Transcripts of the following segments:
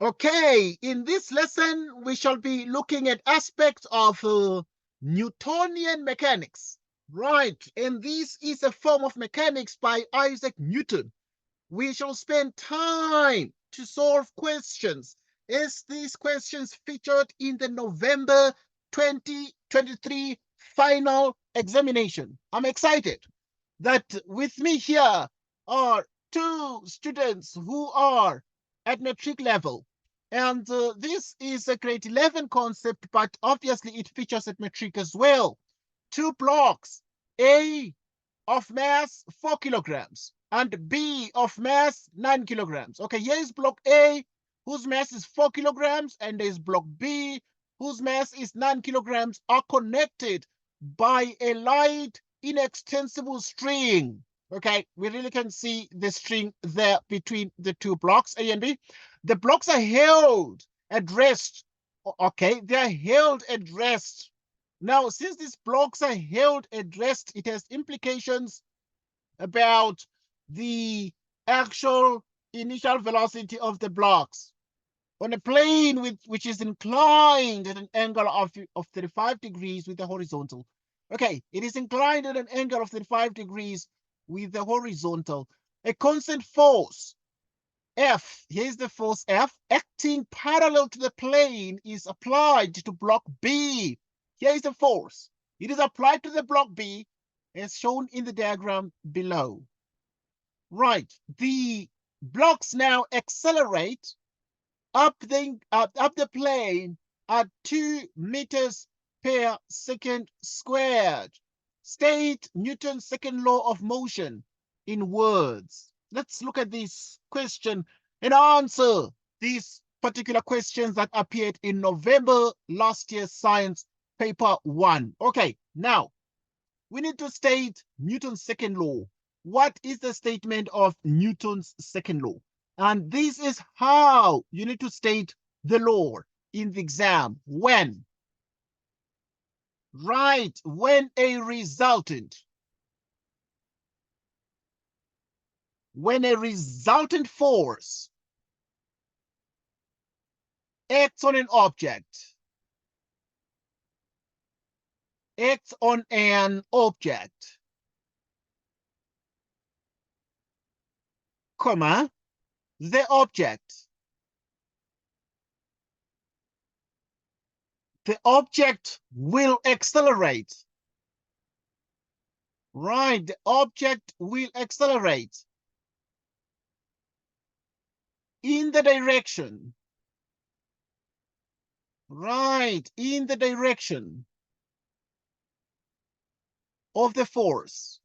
Okay, in this lesson, we shall be looking at aspects of Newtonian mechanics. Right, and this is a form of mechanics by Isaac Newton. We shall spend time to solve questions as these questions featured in the November 2023 final examination. I'm excited that with me here are two students who are at matric level. And this is a grade 11 concept, but obviously it features at matric as well. Two blocks, A of mass 4 kilograms and B of mass 9 kilograms. Okay, here is block A, whose mass is 4 kilograms, and there is block B, whose mass is 9 kilograms, are connected by a light inextensible string. Okay, we really can see the string there between the two blocks, A and B. The blocks are held at rest. Okay, they are held at rest. Now, since these blocks are held at rest, it has implications about the actual initial velocity of the blocks. On a plane which is inclined at an angle of 35 degrees with the horizontal. Okay, it is inclined at an angle of 35 degrees with the horizontal. A constant force, F, here's the force F, acting parallel to the plane is applied to block B. Here is the force. It is applied to the block B as shown in the diagram below. Right, the blocks now accelerate up the plane at 2 meters per second squared. State Newton's second law of motion in words. Let's look at this question and answer these particular questions that appeared in November last year's science paper 1. Okay, now we need to state Newton's second law. What is the statement of Newton's second law? And this is how you need to state the law in the exam. When? Right, when a resultant force acts on an object, comma, the object will accelerate. Right, the object will accelerate in the direction. Right, in the direction of the force.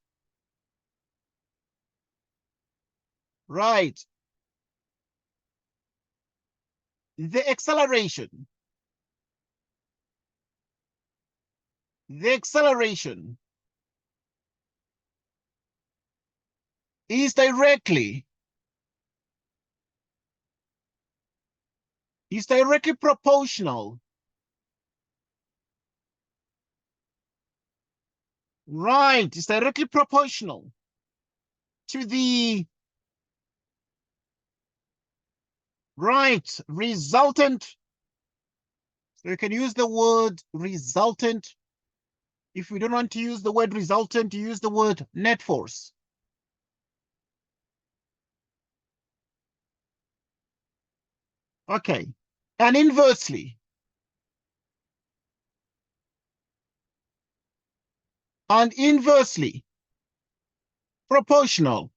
Right. The acceleration is directly proportional. Right, it's directly proportional to the resultant. So you can use the word resultant. If we don't want to use the word resultant, you use the word net force. Okay, and inversely. Proportional.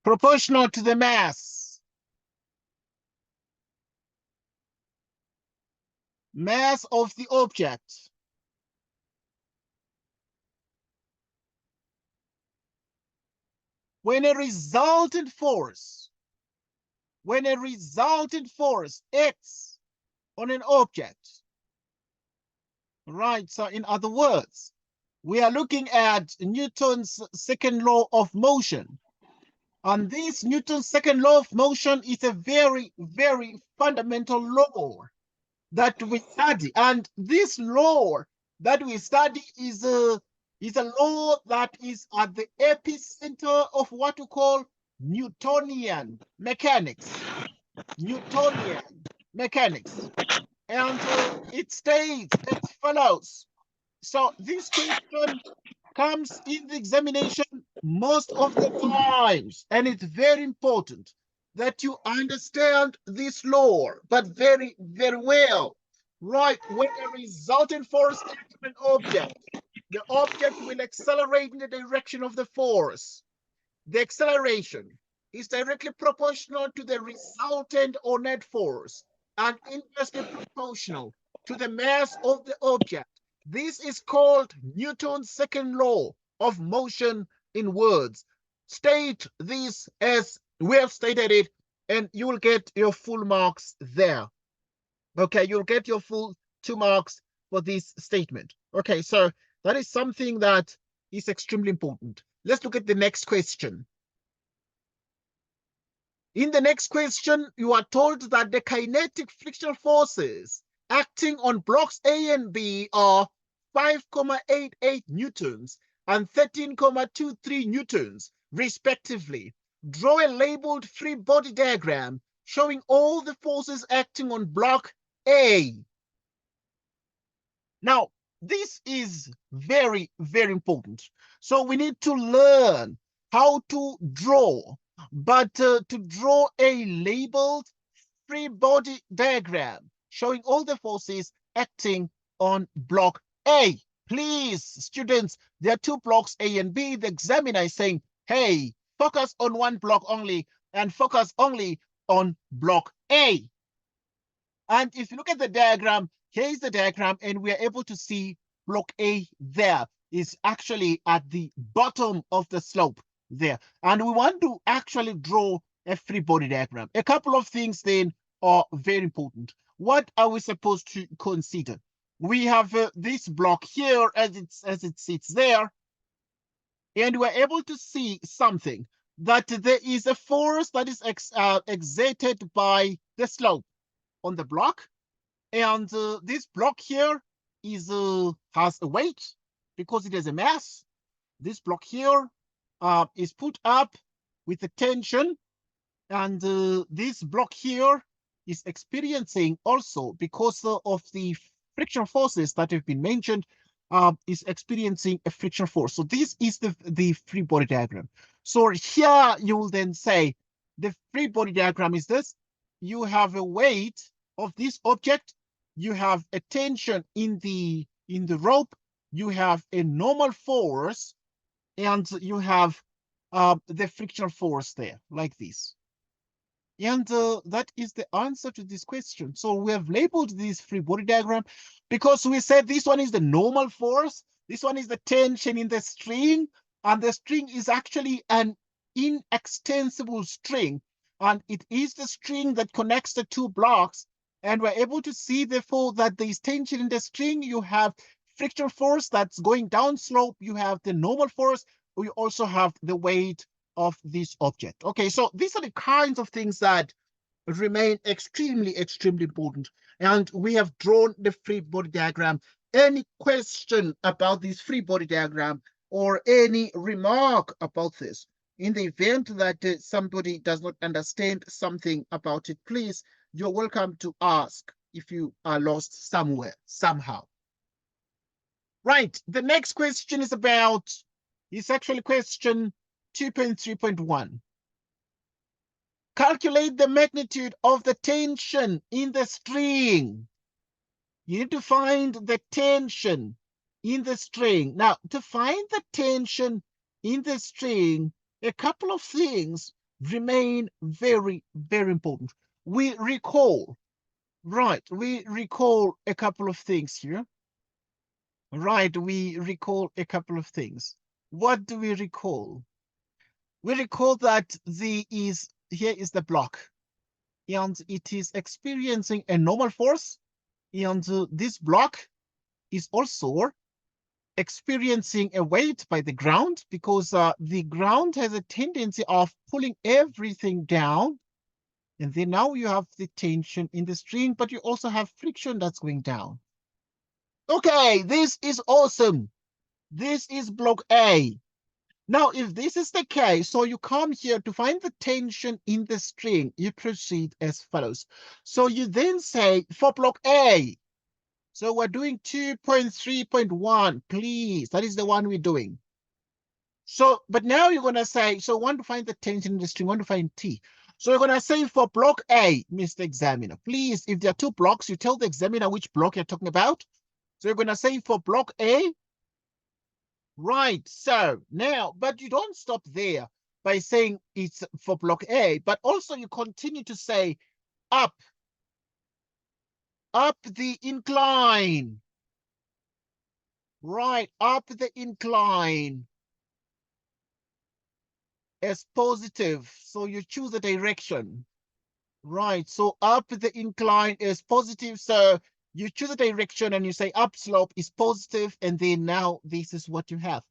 Proportional to the mass. Mass of the object. When a resultant force acts on an object. Right, so in other words, we are looking at Newton's second law of motion. And this Newton's second law of motion is a very, very fundamental law that we study. And this law that we study is is a law that is at the epicenter of what we call Newtonian mechanics. Newtonian mechanics. And it states as follows. So this question comes in the examination most of the times, and it's very important that you understand this law, but very, very well. Right, when a resultant force acts on an object, the object will accelerate in the direction of the force. The acceleration is directly proportional to the resultant or net force and inversely proportional to the mass of the object. This is called Newton's second law of motion in words. State this as we have stated it, and you will get your full marks there. Okay, you'll get your full 2 marks for this statement. Okay, so that is something that is extremely important. Let's look at the next question. In the next question, you are told that the kinetic frictional forces acting on blocks A and B are 5,88 newtons and 13,23 newtons, respectively. Draw a labeled free body diagram showing all the forces acting on block A. Now, this is very, very important. So we need to learn how to draw, but to draw a labeled free body diagram showing all the forces acting on block A. Please, students, there are 2 blocks A and B. The examiner is saying, hey, focus on 1 block only and focus only on block A. And if you look at the diagram, here is the diagram, and we are able to see block A there is actually at the bottom of the slope there. And we want to actually draw a free body diagram. A couple of things then are very important. What are we supposed to consider? We have this block here as it sits there, and we're able to see something, that there is a force that is exerted by the slope on the block, and this block here is has a weight because it has a mass. This block here is put up with a tension, and this block here is experiencing also, because of the friction forces that have been mentioned, is experiencing a friction force. So this is the free body diagram. So here you will then say the free body diagram is this. You have a weight of this object, you have a tension in the rope, you have a normal force, and you have the frictional force there, like this. And that is the answer to this question. So we have labeled this free body diagram because we said this one is the normal force, this one is the tension in the string, and the string is actually an inextensible string, and it is the string that connects the 2 blocks. And we're able to see, therefore, that there is tension in the string. You have friction force that's going down slope. You have the normal force. We also have the weight of this object. Okay, so these are the kinds of things that remain extremely, extremely important. And we have drawn the free body diagram. Any question about this free body diagram or any remark about this, in the event that somebody does not understand something about it, please, you're welcome to ask if you are lost somewhere, somehow. Right, the next question is actually question 2.3.1. Calculate the magnitude of the tension in the string. You need to find the tension in the string. Now, to find the tension in the string, a couple of things remain very, very important. We recall a couple of things here. Right, we recall a couple of things. What do we recall? We recall that here is the block, and it is experiencing a normal force, and this block is also experiencing a weight by the ground, because the ground has a tendency of pulling everything down. And then now you have the tension in the string, but you also have friction that's going down. Okay, this is awesome. This is block A. Now, if this is the case, so you come here to find the tension in the string, you proceed as follows. So you then say for block A, so we're doing 2.3.1, please. That is the one we're doing. So, but now you're going to say, so want to find the tension in the string, want to find T. So you're going to say for block A, Mr. Examiner, please, if there are two blocks, you tell the examiner which block you're talking about. So you're going to say for block A, right? So now, but you don't stop there by saying it's for block A, but also you continue to say up the incline, right? Up the incline as positive. So you choose a direction, right? So up the incline is positive. So you choose a direction and you say up slope is positive, and then now this is what you have.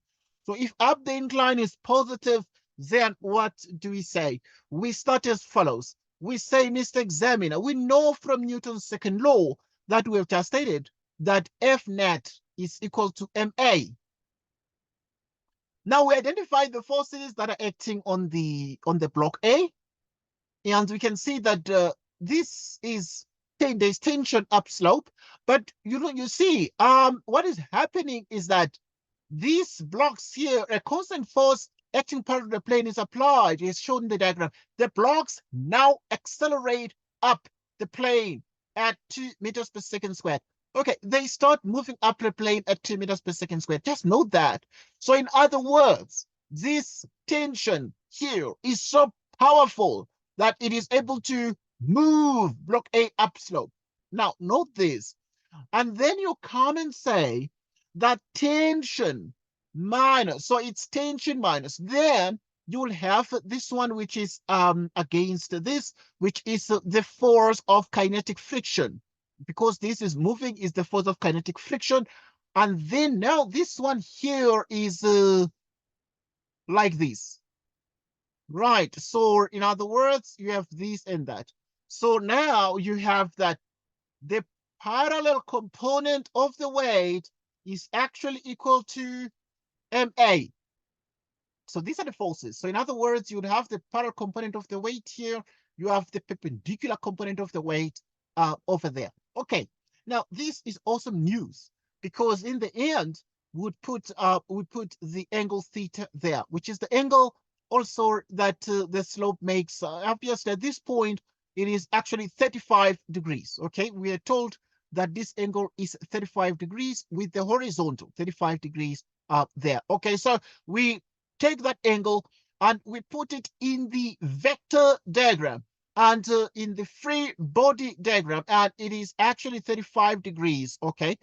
So if up the incline is positive, then what do we say? We start as follows. We say, Mr. Examiner, we know from Newton's second law that we have just stated that F net is equal to MA. Now we identify the forces that are acting on the block A, and we can see that this is there's tension upslope, but you see what is happening is that these blocks here, a constant force acting parallel to the plane is applied, is shown in the diagram. The blocks now accelerate up the plane at 2 meters per second squared. Okay, they start moving up the plane at 2 meters per second squared. Just note that. So in other words, this tension here is so powerful that it is able to move block A upslope. Now, note this. And then you come and say that tension minus, so it's tension minus, then you will have this one, which is against this, which is the force of kinetic friction. Because this is moving, is the force of kinetic friction. And then now this one here is like this. Right. So in other words, you have this and that. So now you have that the parallel component of the weight is actually equal to MA. So these are the forces. So in other words, you would have the parallel component of the weight here. You have the perpendicular component of the weight over there. Okay. Now this is awesome news, because in the end, we put the angle theta there, which is the angle also that the slope makes. Obviously, at this point, it is actually 35 degrees. Okay, we are told that this angle is 35 degrees with the horizontal 35 degrees there. Okay, so we take that angle and we put it in the vector diagram and in the free body diagram, and it is actually 35 degrees. Okay,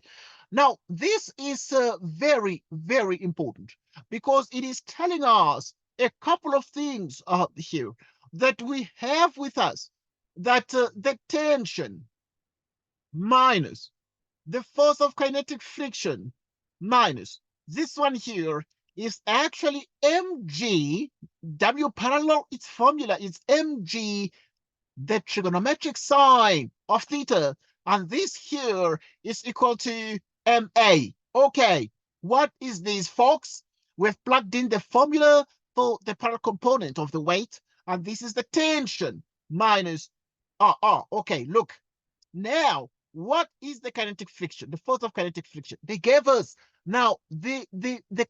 now this is very, very important, because it is telling us a couple of things here that we have with us, that the tension minus the force of kinetic friction minus this one here is actually mg. W parallel, its formula is mg, the trigonometric sine of theta, and this here is equal to ma. Okay, what is this, folks? We've plugged in the formula for the parallel component of the weight, and this is the tension minus okay, look. Now, what is the kinetic friction? The force of kinetic friction. They gave us now the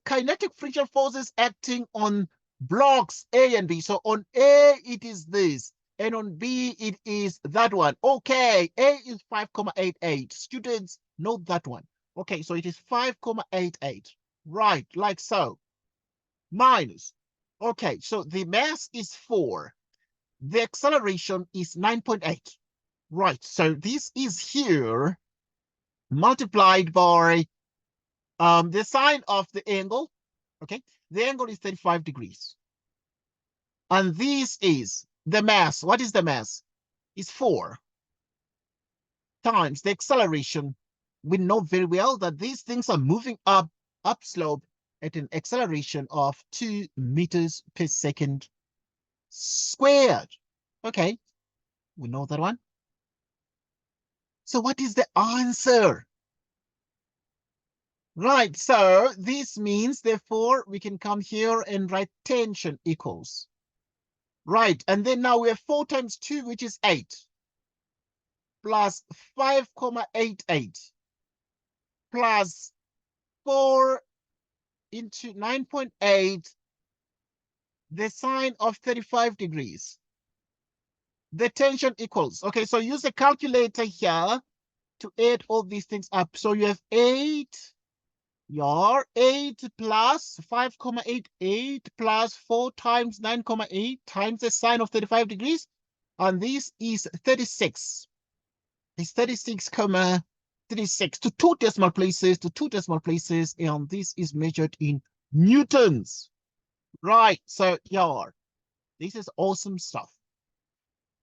kinetic friction forces acting on blocks A and B. So on A, it is this, and on B, it is that one. Okay, A is 5,88. Students, note that one. Okay, so it is 5,88. Right, like so. Minus. Okay, so the mass is 4. The acceleration is 9.8. Right, so this is here multiplied by the sine of the angle. Okay, the angle is 35 degrees. And this is the mass. What is the mass? It's 4 times the acceleration. We know very well that these things are moving upslope at an acceleration of 2 meters per second squared. Okay, we know that one. So what is the answer? Right, so this means, therefore, we can come here and write tension equals. Right, and then now we have 4 times 2, which is 8, plus 5,88, plus 4 into 9.8, the sine of 35 degrees. The tension equals. Okay, so use the calculator here to add all these things up. So you have 8, your 8 plus 5,88 plus 4 times 9,8 times the sine of 35 degrees. And this is 36. It's 36,36 to 2 decimal places, and this is measured in newtons. Right, so yeah, this is awesome stuff.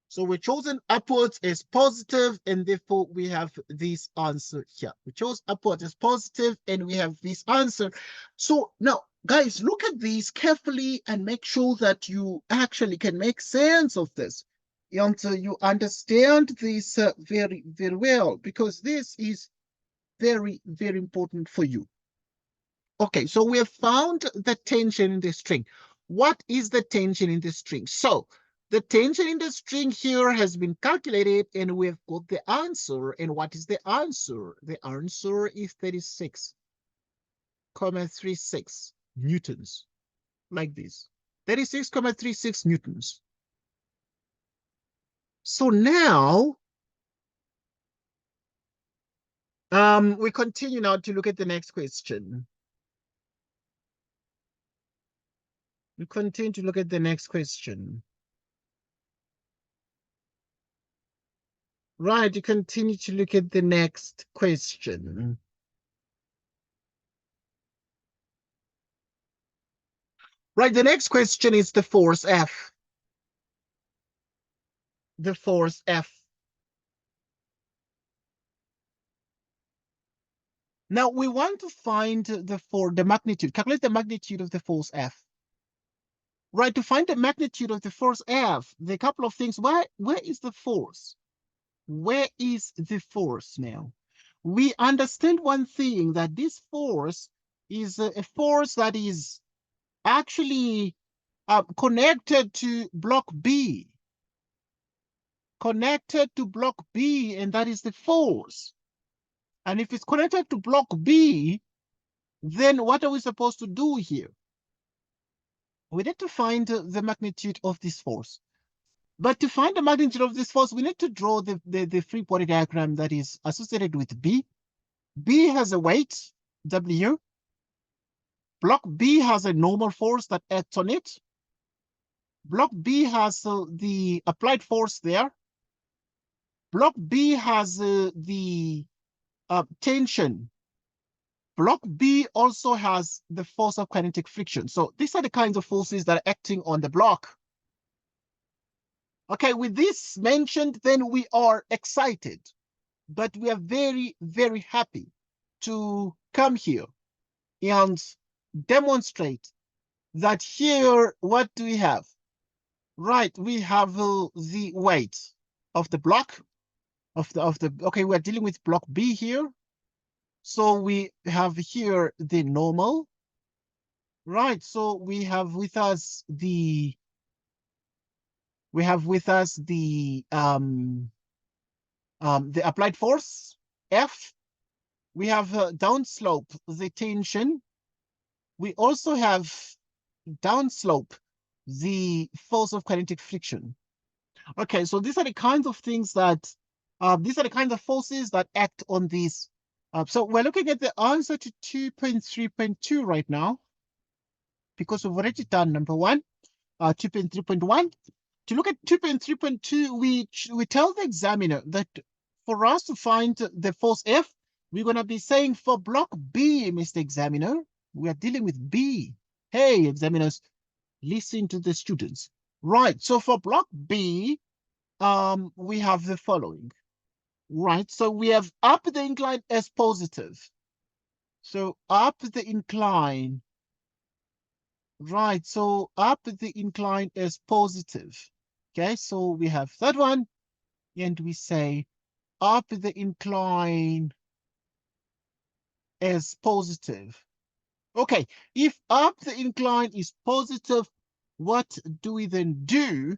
So we're chosen upwards as positive, and therefore we have this answer here. We chose upwards as positive, and we have this answer. So now, guys, look at these carefully and make sure that you actually can make sense of this. And you understand this very, very well, because this is very, very important for you. Okay, so we have found the tension in the string. What is the tension in the string? So the tension in the string here has been calculated, and we've got the answer. And what is the answer? The answer is 36,36 newtons, like this. 36,36 newtons. So now, we continue now to look at the next question. We continue to look at the next question. Right, you continue to look at the next question. Right, the next question is the force F. The force F. Now we want to find the magnitude, calculate the magnitude of the force F. Right, to find the magnitude of the force F, there are a couple of things. Where is the force? Where is the force now? We understand one thing, that this force is a force that is actually connected to block B. Connected to block B, and that is the force. And if it's connected to block B, then what are we supposed to do here? We need to find the magnitude of this force. But to find the magnitude of this force, we need to draw the free body diagram that is associated with B. B has a weight, W. Block B has a normal force that acts on it. Block B has the applied force there. Block B has the tension. Block B also has the force of kinetic friction. So these are the kinds of forces that are acting on the block. Okay, with this mentioned, then we are excited, but we are very, very happy to come here and demonstrate that here, what do we have? Right, we have the weight of the block, okay, we're dealing with block B here. So we have here the normal. Right, so we have with us the applied force, F. We have downslope, the tension. We also have downslope, the force of kinetic friction. Okay, so these are the kinds of things that, these are the kinds of forces that act on these. So we're looking at the answer to 2.3.2 right now, because we've already done number 1, 2.3.1. To look at 2.3.2, we tell the examiner that for us to find the force F, we're going to be saying for block B, Mr. Examiner, we are dealing with B. Hey, examiners, listen to the students. Right, so for block B, we have the following. Right, so we have up the incline as positive. So up the incline. Right, so up the incline is positive. Okay, so we have that one, and we say up the incline as positive. Okay, if up the incline is positive, what do we then do?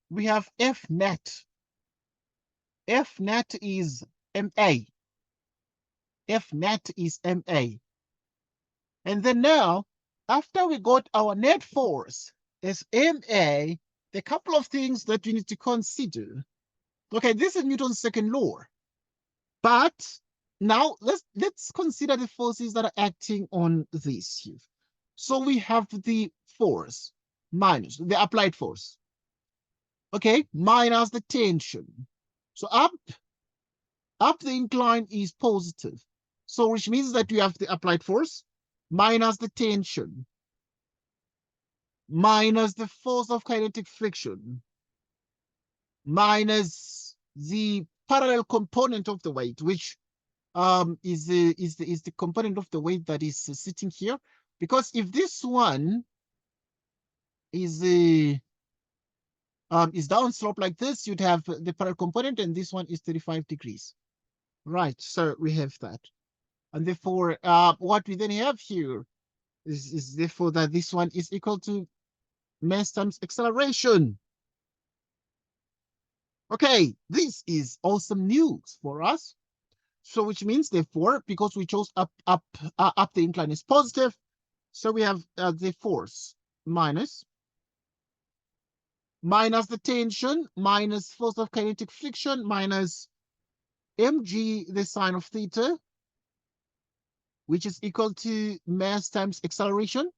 We have F net. F net is MA. F net is MA. And then now, after we got our net force as MA, the couple of things that we need to consider. Okay, this is Newton's second law. But now let's consider the forces that are acting on this here. So we have the force minus the applied force. Okay, minus the tension. So up the incline is positive. So which means that we have the applied force minus the tension minus the force of kinetic friction minus the parallel component of the weight, which is the component of the weight that is sitting here. Because if this one is downslope like this, you'd have the parallel component, and this one is 35 degrees. Right, so we have that. And therefore, what we then have here is therefore that this one is equal to mass times acceleration. Okay, this is awesome news for us. So which means therefore, because we chose up the incline is positive, so we have the force minus the tension minus force of kinetic friction minus mg the sine of theta, which is equal to mass times acceleration.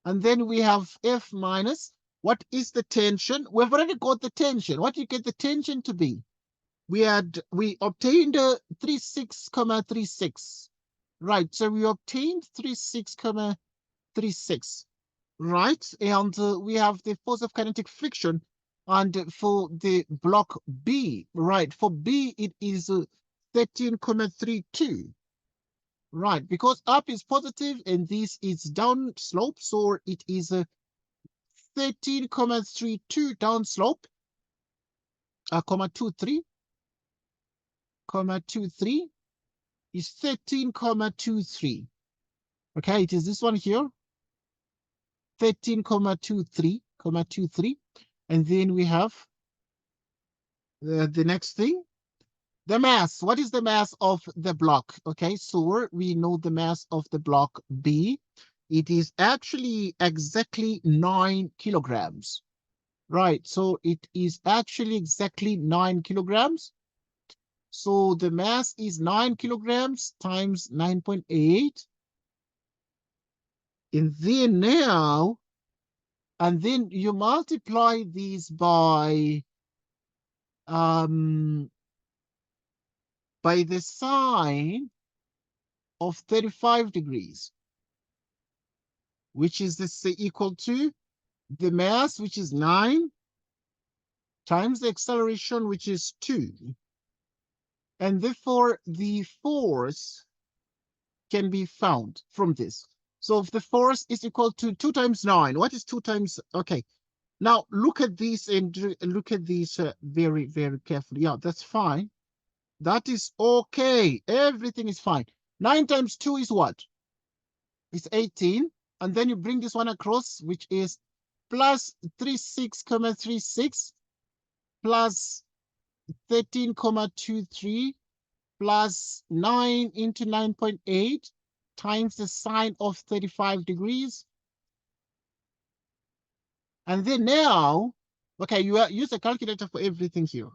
And then we have F minus, what is the tension? We've already got the tension. What do you get the tension to be? We obtained 36,36. Right, so we obtained 36,36. Right, and we have the force of kinetic friction. And for the block B, right, for B, it is 13,32. Right, because up is positive and this is down slope, so it is 13,32 down slope, 23 is 13,23. Okay, it is this one here, 13,23, and then we have the next thing, the mass. What is the mass of the block? Okay, so we know the mass of the block B. It is actually exactly 9 kilograms. Right, so it is actually exactly 9 kilograms. So the mass is 9 kilograms times 9.8. And then now, and then you multiply these by the sine of 35 degrees, which is this equal to the mass, which is 9, times the acceleration, which is 2. And therefore, the force can be found from this. So if the force is equal to 2 times 9, what is 2 times? Okay, now look at this and look at these very, very carefully. Yeah, that's fine. That is okay. Everything is fine. 9 times 2 is what? It's 18. And then you bring this one across, which is plus 36,36 plus 13,23 plus 9 into 9.8 times the sine of 35 degrees. And then now, okay, you use a calculator for everything here,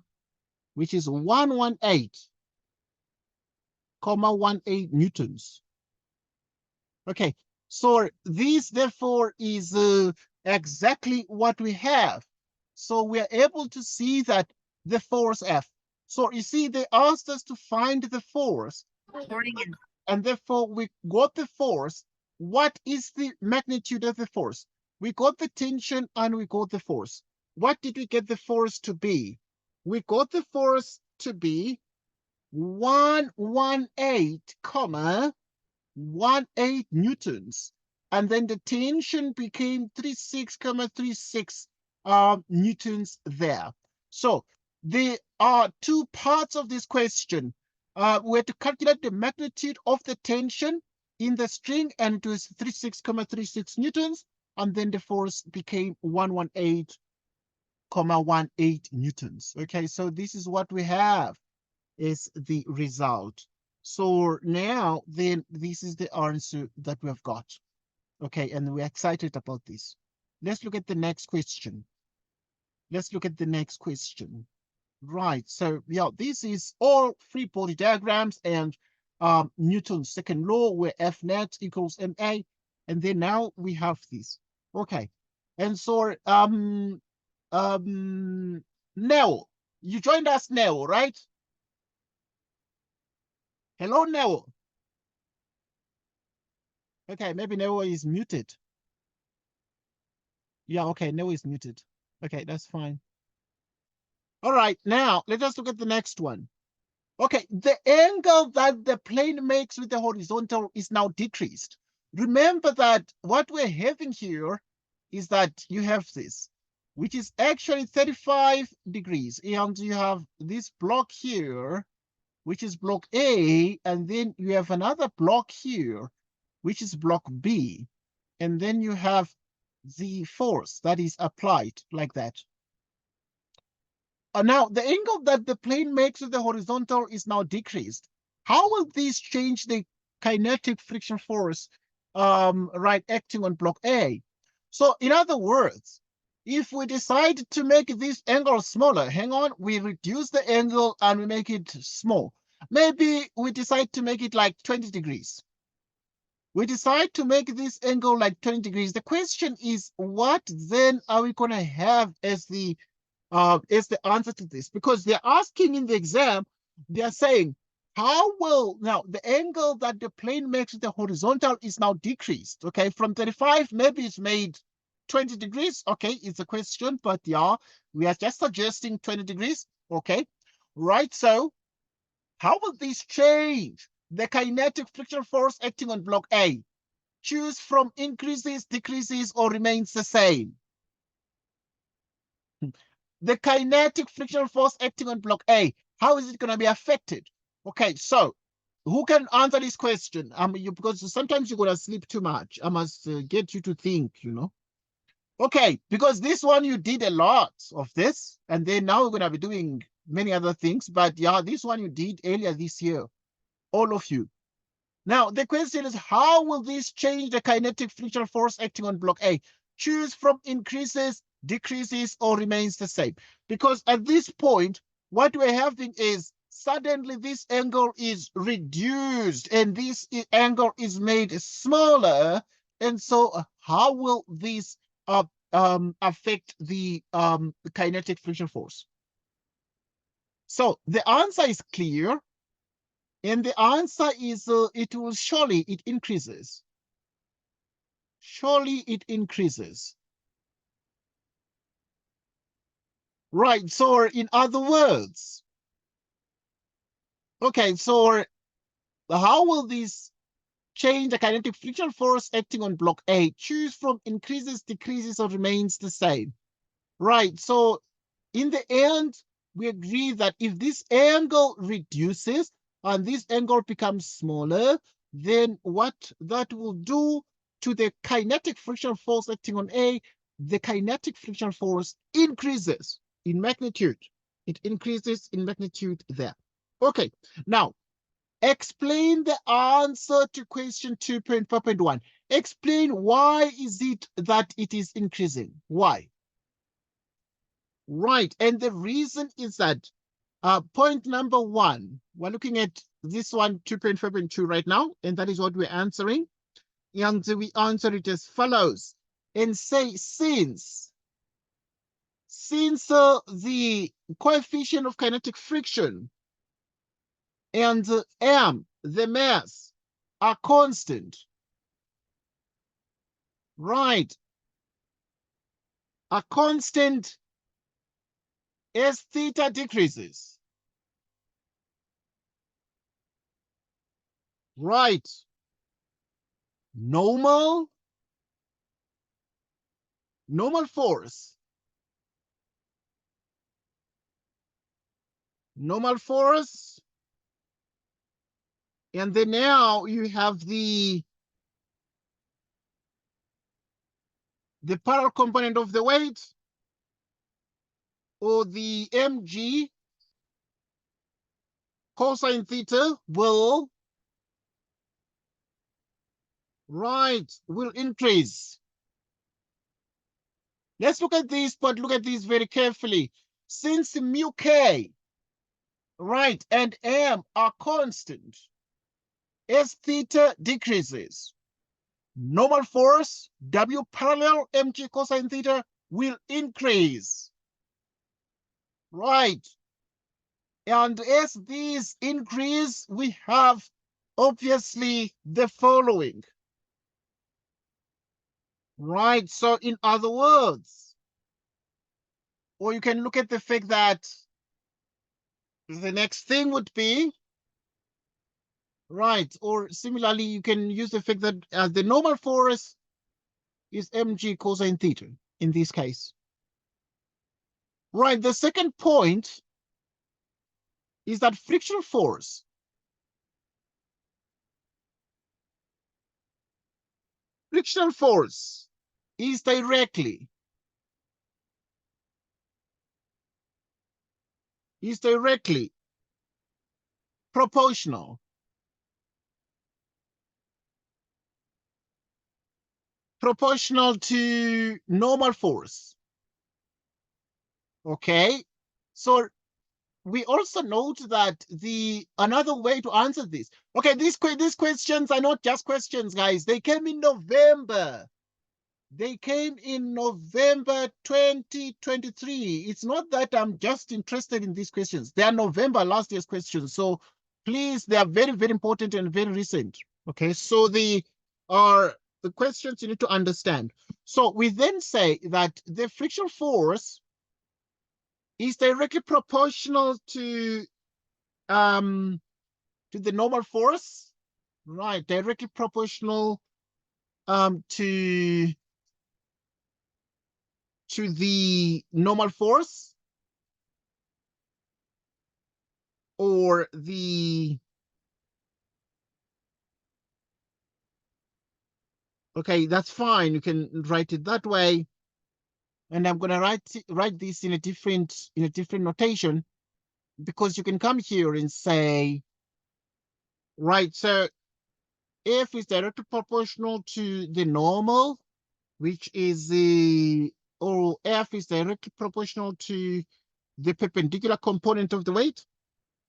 which is 118,18 newtons. Okay, so this therefore is exactly what we have. So we are able to see that the force F. So you see, they asked us to find the force. And therefore we got the force. What is the magnitude of the force? We got the tension and we got the force. What did we get the force to be? We got the force to be 118,18 newtons. And then the tension became 36,36 newtons there. So there are two parts of this question. we had to calculate the magnitude of the tension in the string, and it was 36,36 newtons, and then the force became 118,18 newtons. Okay, so this is what we have is the result. So now then this is the answer that we have got. Okay, and we're excited about this. Let's look at the next question. Let's look at the next question. Right, so yeah, this is all free body diagrams and Newton's second law where F net equals ma, and then now we have this. Okay, and so Neo, you joined us, Neo, right? Hello, Neo. Okay, maybe Neo is muted. Yeah, okay, Neo is muted. Okay, that's fine. All right, now let us look at the next one. Okay, the angle that the plane makes with the horizontal is now decreased. Remember that what we're having here is that you have this, which is actually 35 degrees. And you have this block here, which is block A, and then you have another block here, which is block B. And then you have the force that is applied like that. Now, the angle that the plane makes with the horizontal is now decreased. How will this change the kinetic friction force, right, acting on block A? So in other words, if we decide to make this angle smaller, hang on, we reduce the angle and we make it small. Maybe we decide to make it like 20 degrees. We decide to make this angle like 20 degrees. The question is, what then are we going to have as the answer to this? Because they're asking in the exam, they're saying, how will now the angle that the plane makes with the horizontal is now decreased? Okay, from 35, maybe it's made 20 degrees. Okay, it's a question, but yeah, we are just suggesting 20 degrees. Okay, right. So, how will this change the kinetic friction force acting on block A? Choose from increases, decreases, or remains the same. The kinetic friction force acting on block A, how is it going to be affected? Okay, so who can answer this question? Because sometimes you're going to sleep too much. I must get you to think, you know. Okay, because this one you did a lot of this, and then now we're going to be doing many other things. But yeah, this one you did earlier this year, all of you. Now, the question is, how will this change the kinetic friction force acting on block A? Choose from increases, decreases, or remains the same. Because at this point, what we're having is suddenly this angle is reduced and this angle is made smaller. And so how will this affect the kinetic friction force? So the answer is clear. And the answer is it will surely it increases. Surely it increases. Right, so in other words, okay, so how will this change the kinetic friction force acting on block A? Choose from increases, decreases, or remains the same. Right, so in the end, we agree that if this angle reduces and this angle becomes smaller, then what that will do to the kinetic friction force acting on A, the kinetic friction force increases in magnitude. It increases in magnitude there. Okay, now explain the answer to question 2.4.1. Explain why is it that it is increasing? Why? Right, and the reason is that point number one, we're looking at this one, 2.5.2 right now, and that is what we're answering. And we answer it as follows and say, since the coefficient of kinetic friction and m, the mass, are constant, right, are constant as theta decreases, right, normal force, normal force And then now you have the parallel component of the weight, or the mg cosine theta will increase. Let's look at this, but look at this very carefully. Since mu k, and m are constant, as theta decreases, normal force W parallel mg cosine theta will increase. And as these increase, we have obviously the following. So in other words, or you can look at the fact that the next thing would be, or similarly, you can use the fact that the normal force is mg cosine theta in this case. The second point is that frictional force is directly proportional to normal force. Okay, so we also note that another way to answer this. Okay, these questions are not just questions, guys. They came in November. They came in November 2023. It's not that I'm just interested in these questions. They are November last year's questions. So please, they are very, very important and very recent. Okay, so the questions you need to understand. So we then say that the frictional force is directly proportional to the normal force, directly proportional to the normal force, or the okay, that's fine. You can write it that way. And I'm gonna write this in a different notation, because you can come here and say, so F is directly proportional to the normal, which is or F is directly proportional to the perpendicular component of the weight,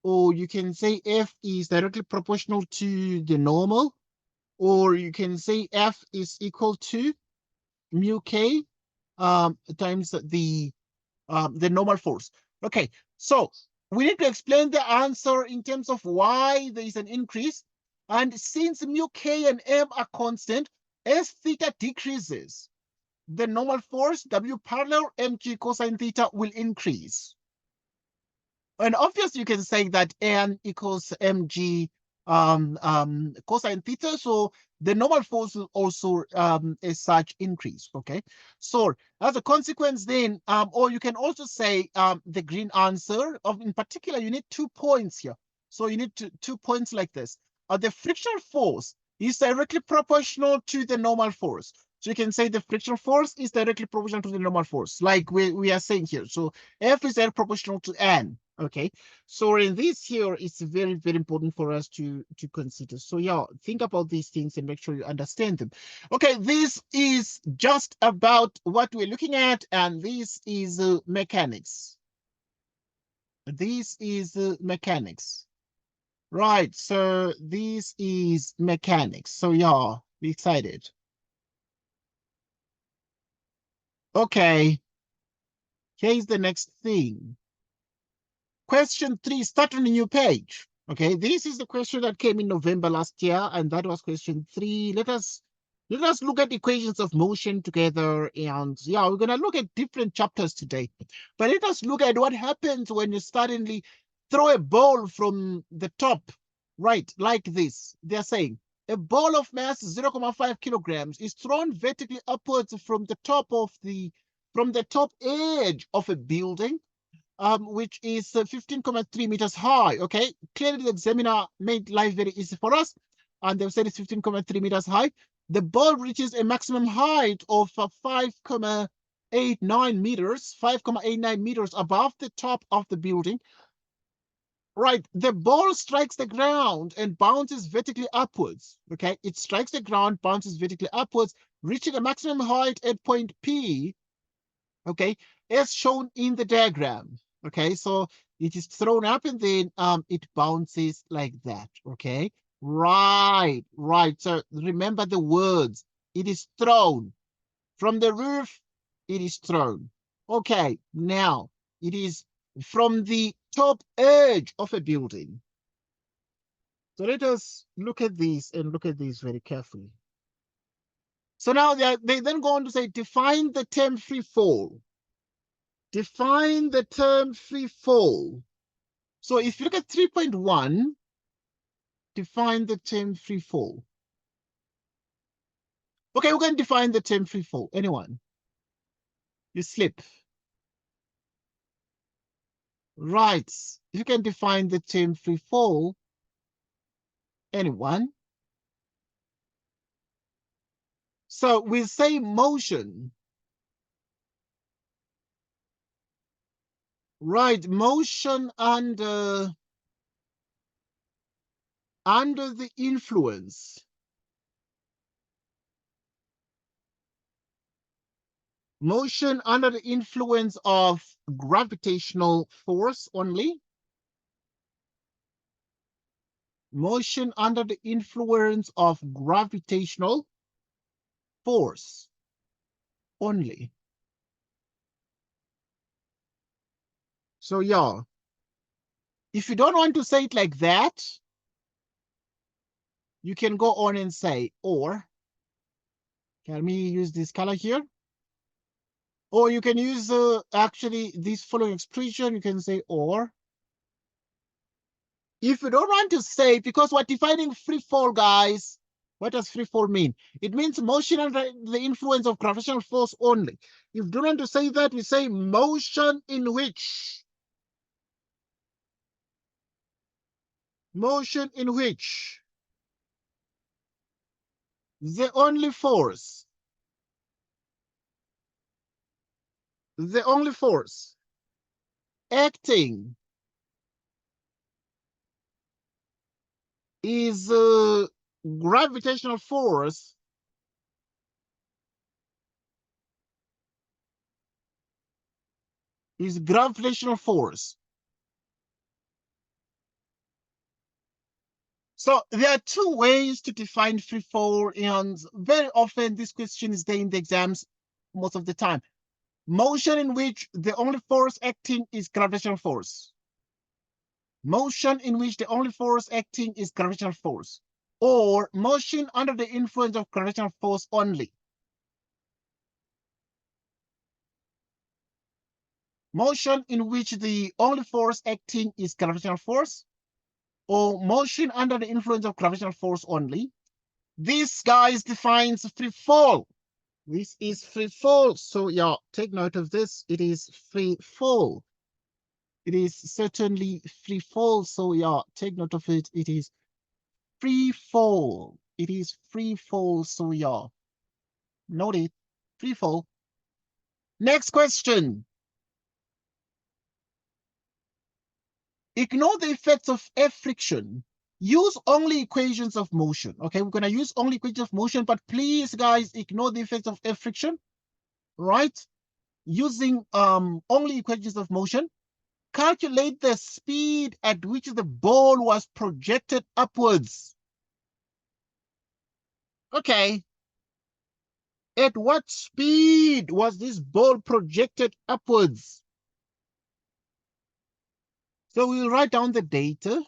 or you can say F is directly proportional to the normal, or you can say F is equal to mu k times the normal force. Okay, so we need to explain the answer in terms of why there is an increase. And since mu k and m are constant, as theta decreases, the normal force W parallel mg cosine theta will increase. And obviously, you can say that n equals mg cosine theta, so the normal force will also as such increase. Okay, so as a consequence then, or you can also say the green answer of, in particular, you need 2 points here. So you need 2 points like this. The frictional force is directly proportional to the normal force. So you can say the frictional force is directly proportional to the normal force, like we are saying here. So F is directly proportional to N. Okay, so in this here, it's very, very important for us to consider. So yeah, think about these things and make sure you understand them. Okay, this is just about what we're looking at, and this is mechanics. This is mechanics. So this is mechanics. So yeah, be excited. Okay, here's the next thing. Question 3, start on a new page. Okay, this is the question that came in November last year, and that was question 3. Let us look at equations of motion together, and yeah, we're gonna look at different chapters today. But let us look at what happens when you suddenly throw a ball from the top, like this. They're saying a ball of mass 0.5 kilograms is thrown vertically upwards from the top edge of a building which is 15.3 meters high. Okay, clearly the examiner made life very easy for us, and they've said it's 15.3 meters high. The ball reaches a maximum height of 5.89 meters, 5.89 meters above the top of the building. Right, the ball strikes the ground and bounces vertically upwards. Okay, it strikes the ground, bounces vertically upwards, reaching a maximum height at point P. Okay, as shown in the diagram. Okay, so it is thrown up and then it bounces like that. Okay, right. So remember the words. It is thrown from the roof. It is thrown. Okay, now it is from the top edge of a building. So let us look at these and look at these very carefully. So now they then go on to say, define the term free fall. Define the term free fall. So if you look at 3.1, define the term free fall. Okay, we're going to define the term free fall. Anyone? You slip. Right. You can define the term free fall. Anyone? So we say motion. Right, motion under the influence. Motion under the influence of gravitational force only. Motion under the influence of gravitational force only. So yeah, if you don't want to say it like that, you can go on and say, or, can we use this color here? Or you can use actually this following expression, you can say or. If you don't want to say, because we're defining free fall, guys, what does free fall mean? It means motion under the influence of gravitational force only. If you don't want to say that, we say motion in which the only force acting is gravitational force So there are two ways to define free fall, and very often this question is there in the exams most of the time. Motion in which the only force acting is gravitational force. Motion in which the only force acting is gravitational force. Or motion under the influence of gravitational force only. Motion in which the only force acting is gravitational force, or motion under the influence of gravitational force only. This, guys, defines free fall. This is free fall. So yeah, take note of this. It is free fall. It is certainly free fall. So yeah, take note of it. It is free fall. It is free fall. So yeah, note it. Free fall. Next question. Ignore the effects of air friction. Use only equations of motion. Okay, we're going to use only equations of motion, but please, guys, ignore the effects of air friction, right? Using only equations of motion. Calculate the speed at which the ball was projected upwards. Okay. At what speed was this ball projected upwards? So we'll write down the data.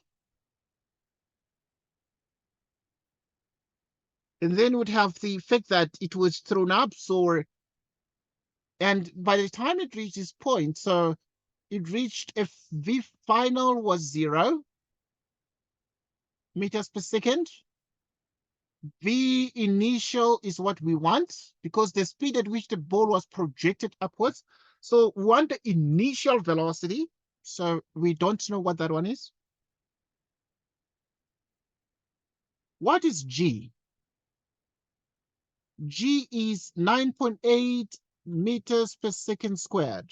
And then we'd have the fact that it was thrown up. So, and by the time it reached this point, so it reached a V final was 0 meters per second. V initial is what we want because the speed at which the ball was projected upwards. So we want the initial velocity. So we don't know what that one is. What is G? G is 9.8 meters per second squared.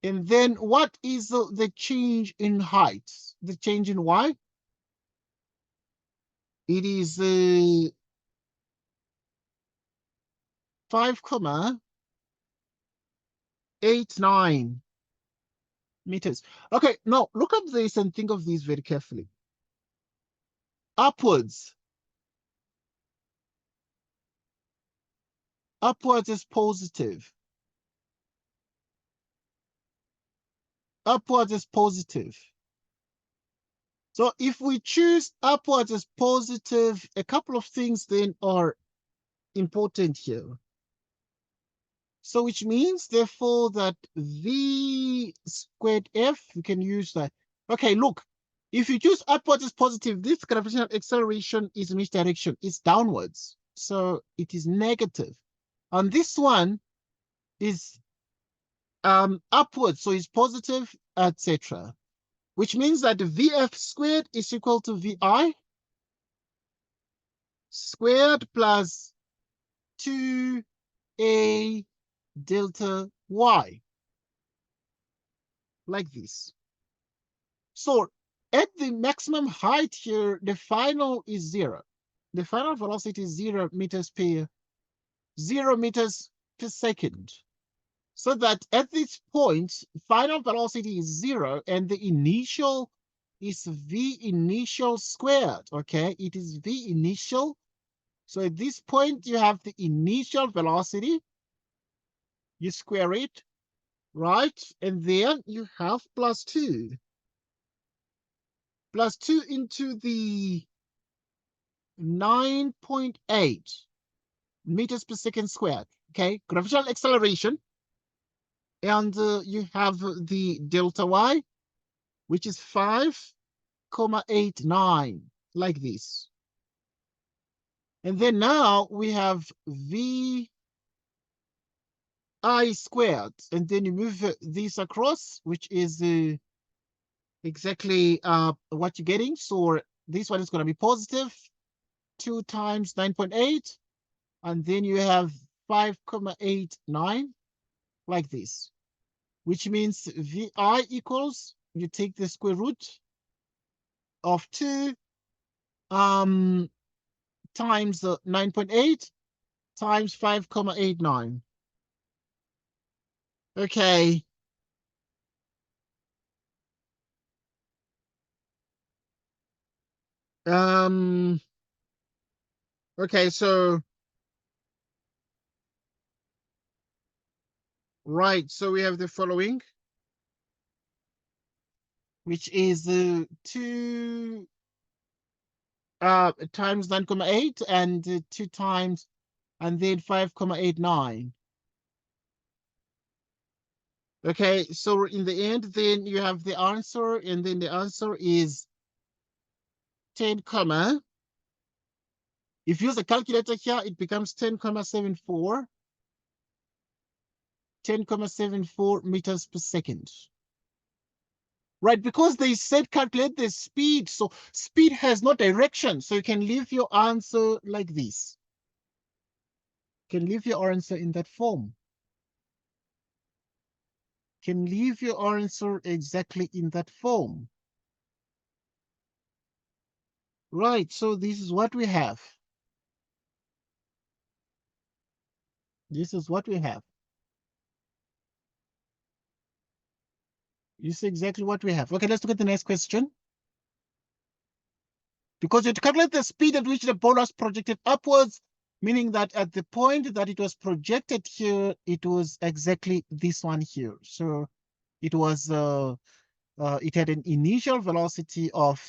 And then what is the change in height? The change in Y? It is 5.89 meters. Okay, now look at this and think of this very carefully. Upwards. Upwards is positive. Upwards is positive. So if we choose upwards as positive, a couple of things then are important here. So which means, therefore, that v squared f, we can use that. Okay, look, if you choose upwards as positive, this gravitational acceleration is in which direction? It's downwards. So it is negative. And this one is upwards, so it's positive, etc. Which means that Vf squared is equal to Vi squared plus 2a delta y, like this. So at the maximum height here, the final is 0. The final velocity is 0 meters per second. So that at this point, final velocity is 0 and the initial is v initial squared, okay? It is v initial. So at this point, you have the initial velocity. You square it, right? And then you have plus 2. Plus 2 into the 9.8 meters per second squared, okay? Gravitational acceleration. And you have the delta y, which is 5.89, like this. And then now we have v I squared, and then you move this across, which is exactly what you're getting. So this one is going to be positive, 2 times 9.8, and then you have 5.89, like this, which means vi equals, you take the square root of 2 times 9.8 times 5.89. Okay. Okay, so right, so we have the following, which is 2 times 9.8 and 2 times and then 5.89. Okay, so in the end, then you have the answer, and then the answer is 10, if you use a calculator here, it becomes 10.74 meters per second. Right, because they said calculate the speed, so speed has no direction, so you can leave your answer like this. You can leave your answer in that form. You can leave your answer exactly in that form. Right, so this is what we have. This is what we have. You see exactly what we have. Okay, let's look at the next question. Because you have to calculate the speed at which the ball was projected upwards, meaning that at the point that it was projected here, it was exactly this one here. So it was it had an initial velocity of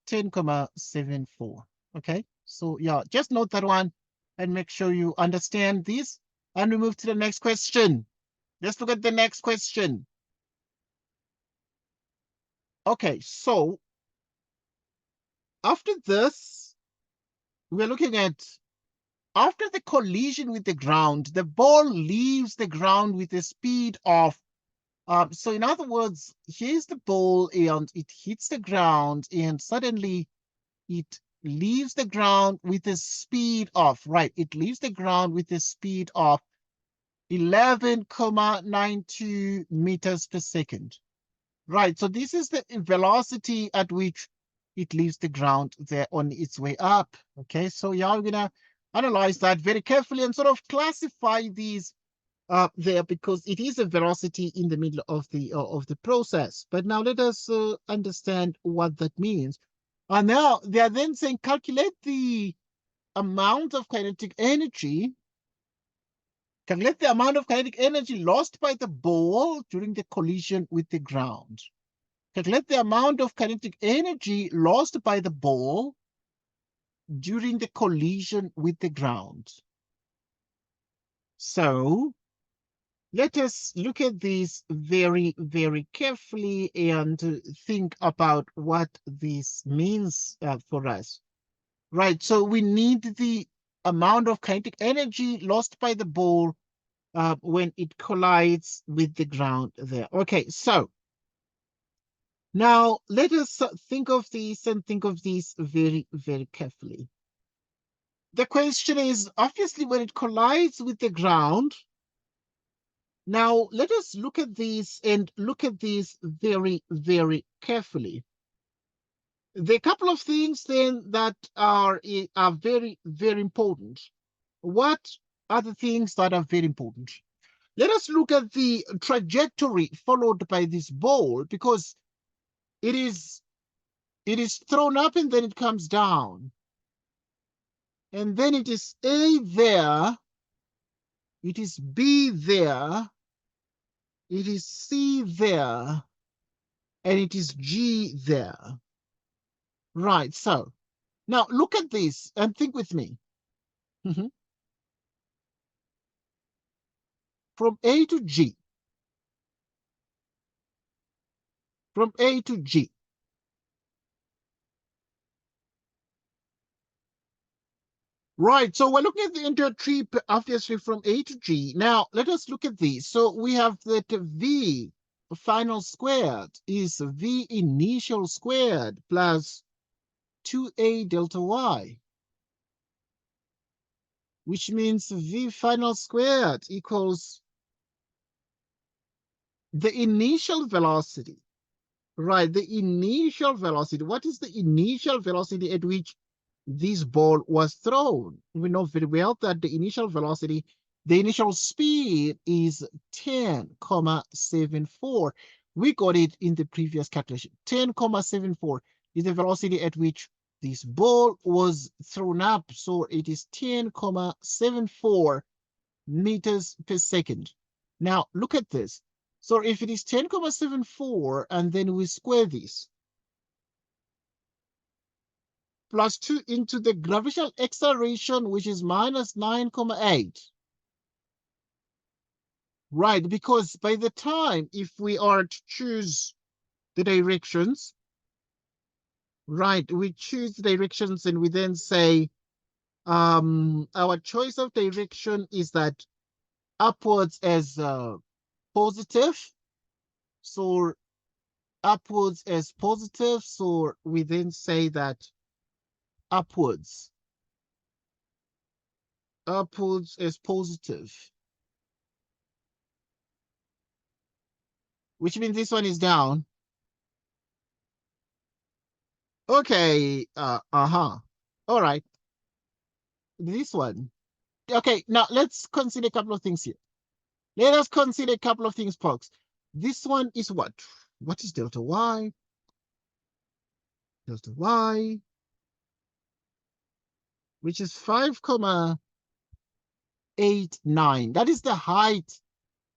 10.74. Okay, so yeah, just note that one and make sure you understand this. And we move to the next question. Let's look at the next question. Okay, so after this, we're looking at, after the collision with the ground, the ball leaves the ground with a speed of So in other words, here's the ball and it hits the ground and suddenly it leaves the ground with a speed of, right, it leaves the ground with a speed of 11,92 meters per second. Right, so this is the velocity at which it leaves the ground there on its way up. Okay, so yeah, we're gonna analyze that very carefully and sort of classify these there because it is a velocity in the middle of the process. But now let us understand what that means. And now they are then saying calculate the amount of kinetic energy. Calculate the amount of kinetic energy lost by the ball during the collision with the ground. Calculate the amount of kinetic energy lost by the ball during the collision with the ground. So let us look at this very, very carefully and think about what this means for us. Right, so we need the amount of kinetic energy lost by the ball when it collides with the ground there. Okay, so now let us think of this and think of this very, very carefully. The question is, obviously, when it collides with the ground, now let us look at this and look at this very, very carefully. There are a couple of things then that are very, very important. What are the things that are very important? Let us look at the trajectory followed by this ball because it is thrown up and then it comes down. And then it is A there, it is B there, it is C there, and it is G there. Right, so now look at this and think with me. From A to G, from A to G. Right, so we're looking at the entire tree obviously from A to G. Now let us look at these. So we have that V final squared is V initial squared plus 2A delta Y, which means V final squared equals the initial velocity, right? The initial velocity. What is the initial velocity at which this ball was thrown? We know very well that the initial velocity, the initial speed is 10,74. We got it in the previous calculation. 10,74 is the velocity at which this ball was thrown up. So it is 10,74 meters per second. Now look at this. So if it is 10,74 and then we square this, plus 2 into the gravitational acceleration, which is minus 9,8. Right, because by the time, if we are to choose the directions, right, we choose the directions and we then say, our choice of direction is that upwards as positive. So upwards as positive. So we then say that upwards as positive, which means this one is down. Okay, all right, this one. Okay, now let's consider a couple of things here. Let us consider a couple of things, folks. This one is what? What is delta y? Delta y, which is 5,89. That is the height.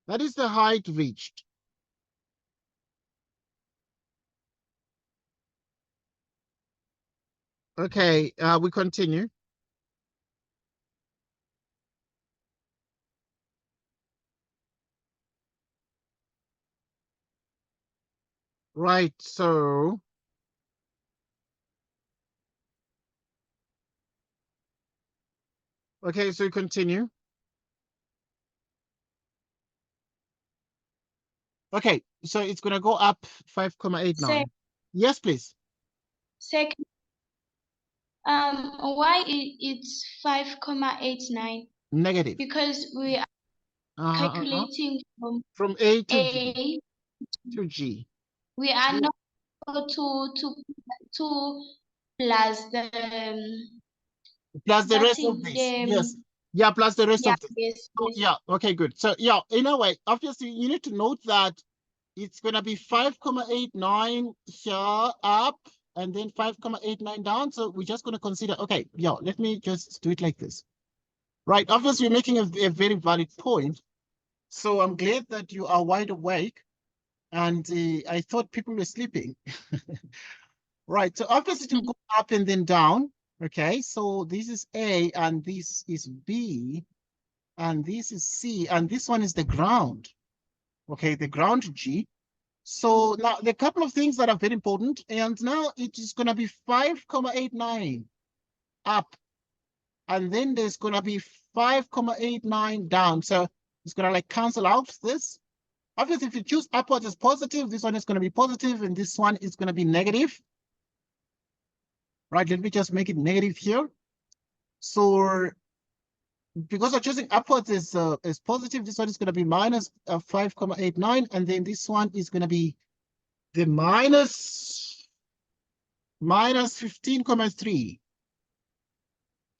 That is the height reached. Okay, we continue. Right, so okay, so we continue. Okay, so it's going to go up 5,89. Yes, please. Second, why it's 5,89? Negative. Because we are calculating from A to A G. To G. We are not to plus the plus the rest of thing, this. Yes. Yeah, plus the rest of this. yes, So, yes. yeah, okay, good. So, yeah, in a way, obviously, you need to note that it's going to be 5,89 here up and then 5,89 down. So we're just going to consider, okay, yeah, let me just do it like this. Right, obviously, you're making a very valid point. So I'm glad that you are wide awake. And I thought people were sleeping. Right, so obviously it will go up and then down. Okay, so this is A and this is B and this is C and this one is the ground. Okay, the ground G. So now there are a couple of things that are very important, and now it is going to be 5,89 up, and then there's going to be 5,89 down. So it's going to like cancel out this. Obviously, if you choose upwards as positive, this one is going to be positive, and this one is going to be negative. Right, let me just make it negative here. So because I'm choosing upwards is positive, this one is going to be minus 5,89, and then this one is going to be the minus 15,3.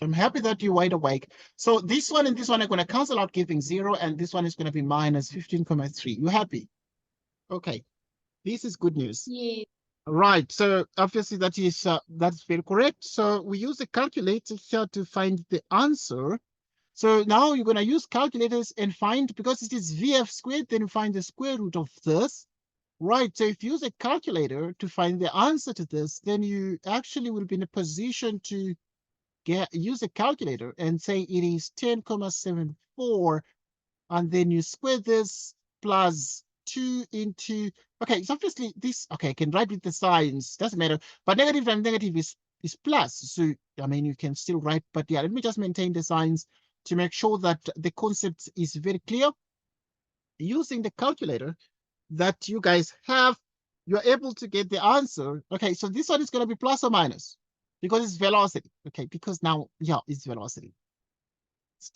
I'm happy that you're wide awake. So this one and this one are going to cancel out, giving 0, and this one is going to be minus 15,3. You happy? Okay, this is good news. Yeah. Right, so obviously that's very correct. So we use the calculator here to find the answer. So now you're going to use calculators and find, because it is VF squared, then find the square root of this. Right, so if you use a calculator to find the answer to this, then you actually will be in a position to use a calculator and say it is 10,74, and then you square this plus 2 into, okay, it's obviously this, okay, I can write with the signs, doesn't matter, but negative and negative is plus, so I mean you can still write, but yeah, let me just maintain the signs to make sure that the concept is very clear. Using the calculator that you guys have, you're able to get the answer. Okay, so this one is going to be plus or minus because it's velocity. Okay, because now, yeah, it's velocity. It's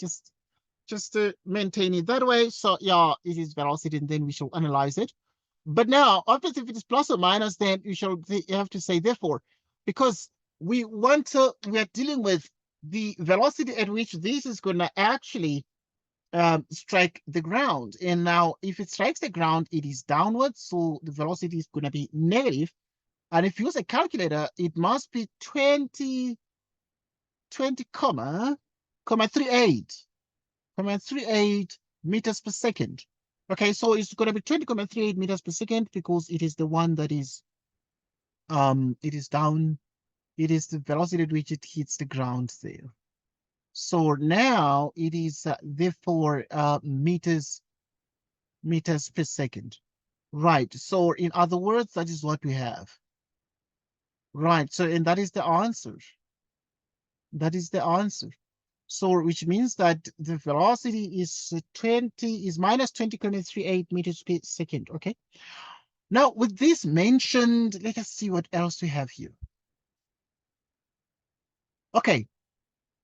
just to maintain it that way. So yeah, it is velocity, and then we shall analyze it. But now, obviously, if it is plus or minus, then you have to say therefore, because we are dealing with the velocity at which this is going to actually strike the ground. And now if it strikes the ground, it is downwards, so the velocity is going to be negative. And if you use a calculator, it must be 20, 38 meters per second. Okay, so it's going to be 20,38 meters per second because it is the one that is it is down, it is the velocity at which it hits the ground there. So now it is therefore meters per second. Right. So in other words, that is what we have. Right. So, and that is the answer. That is the answer. So, which means that the velocity is minus 20,38 meters per second. Okay. Now, with this mentioned, let us see what else we have here. Okay.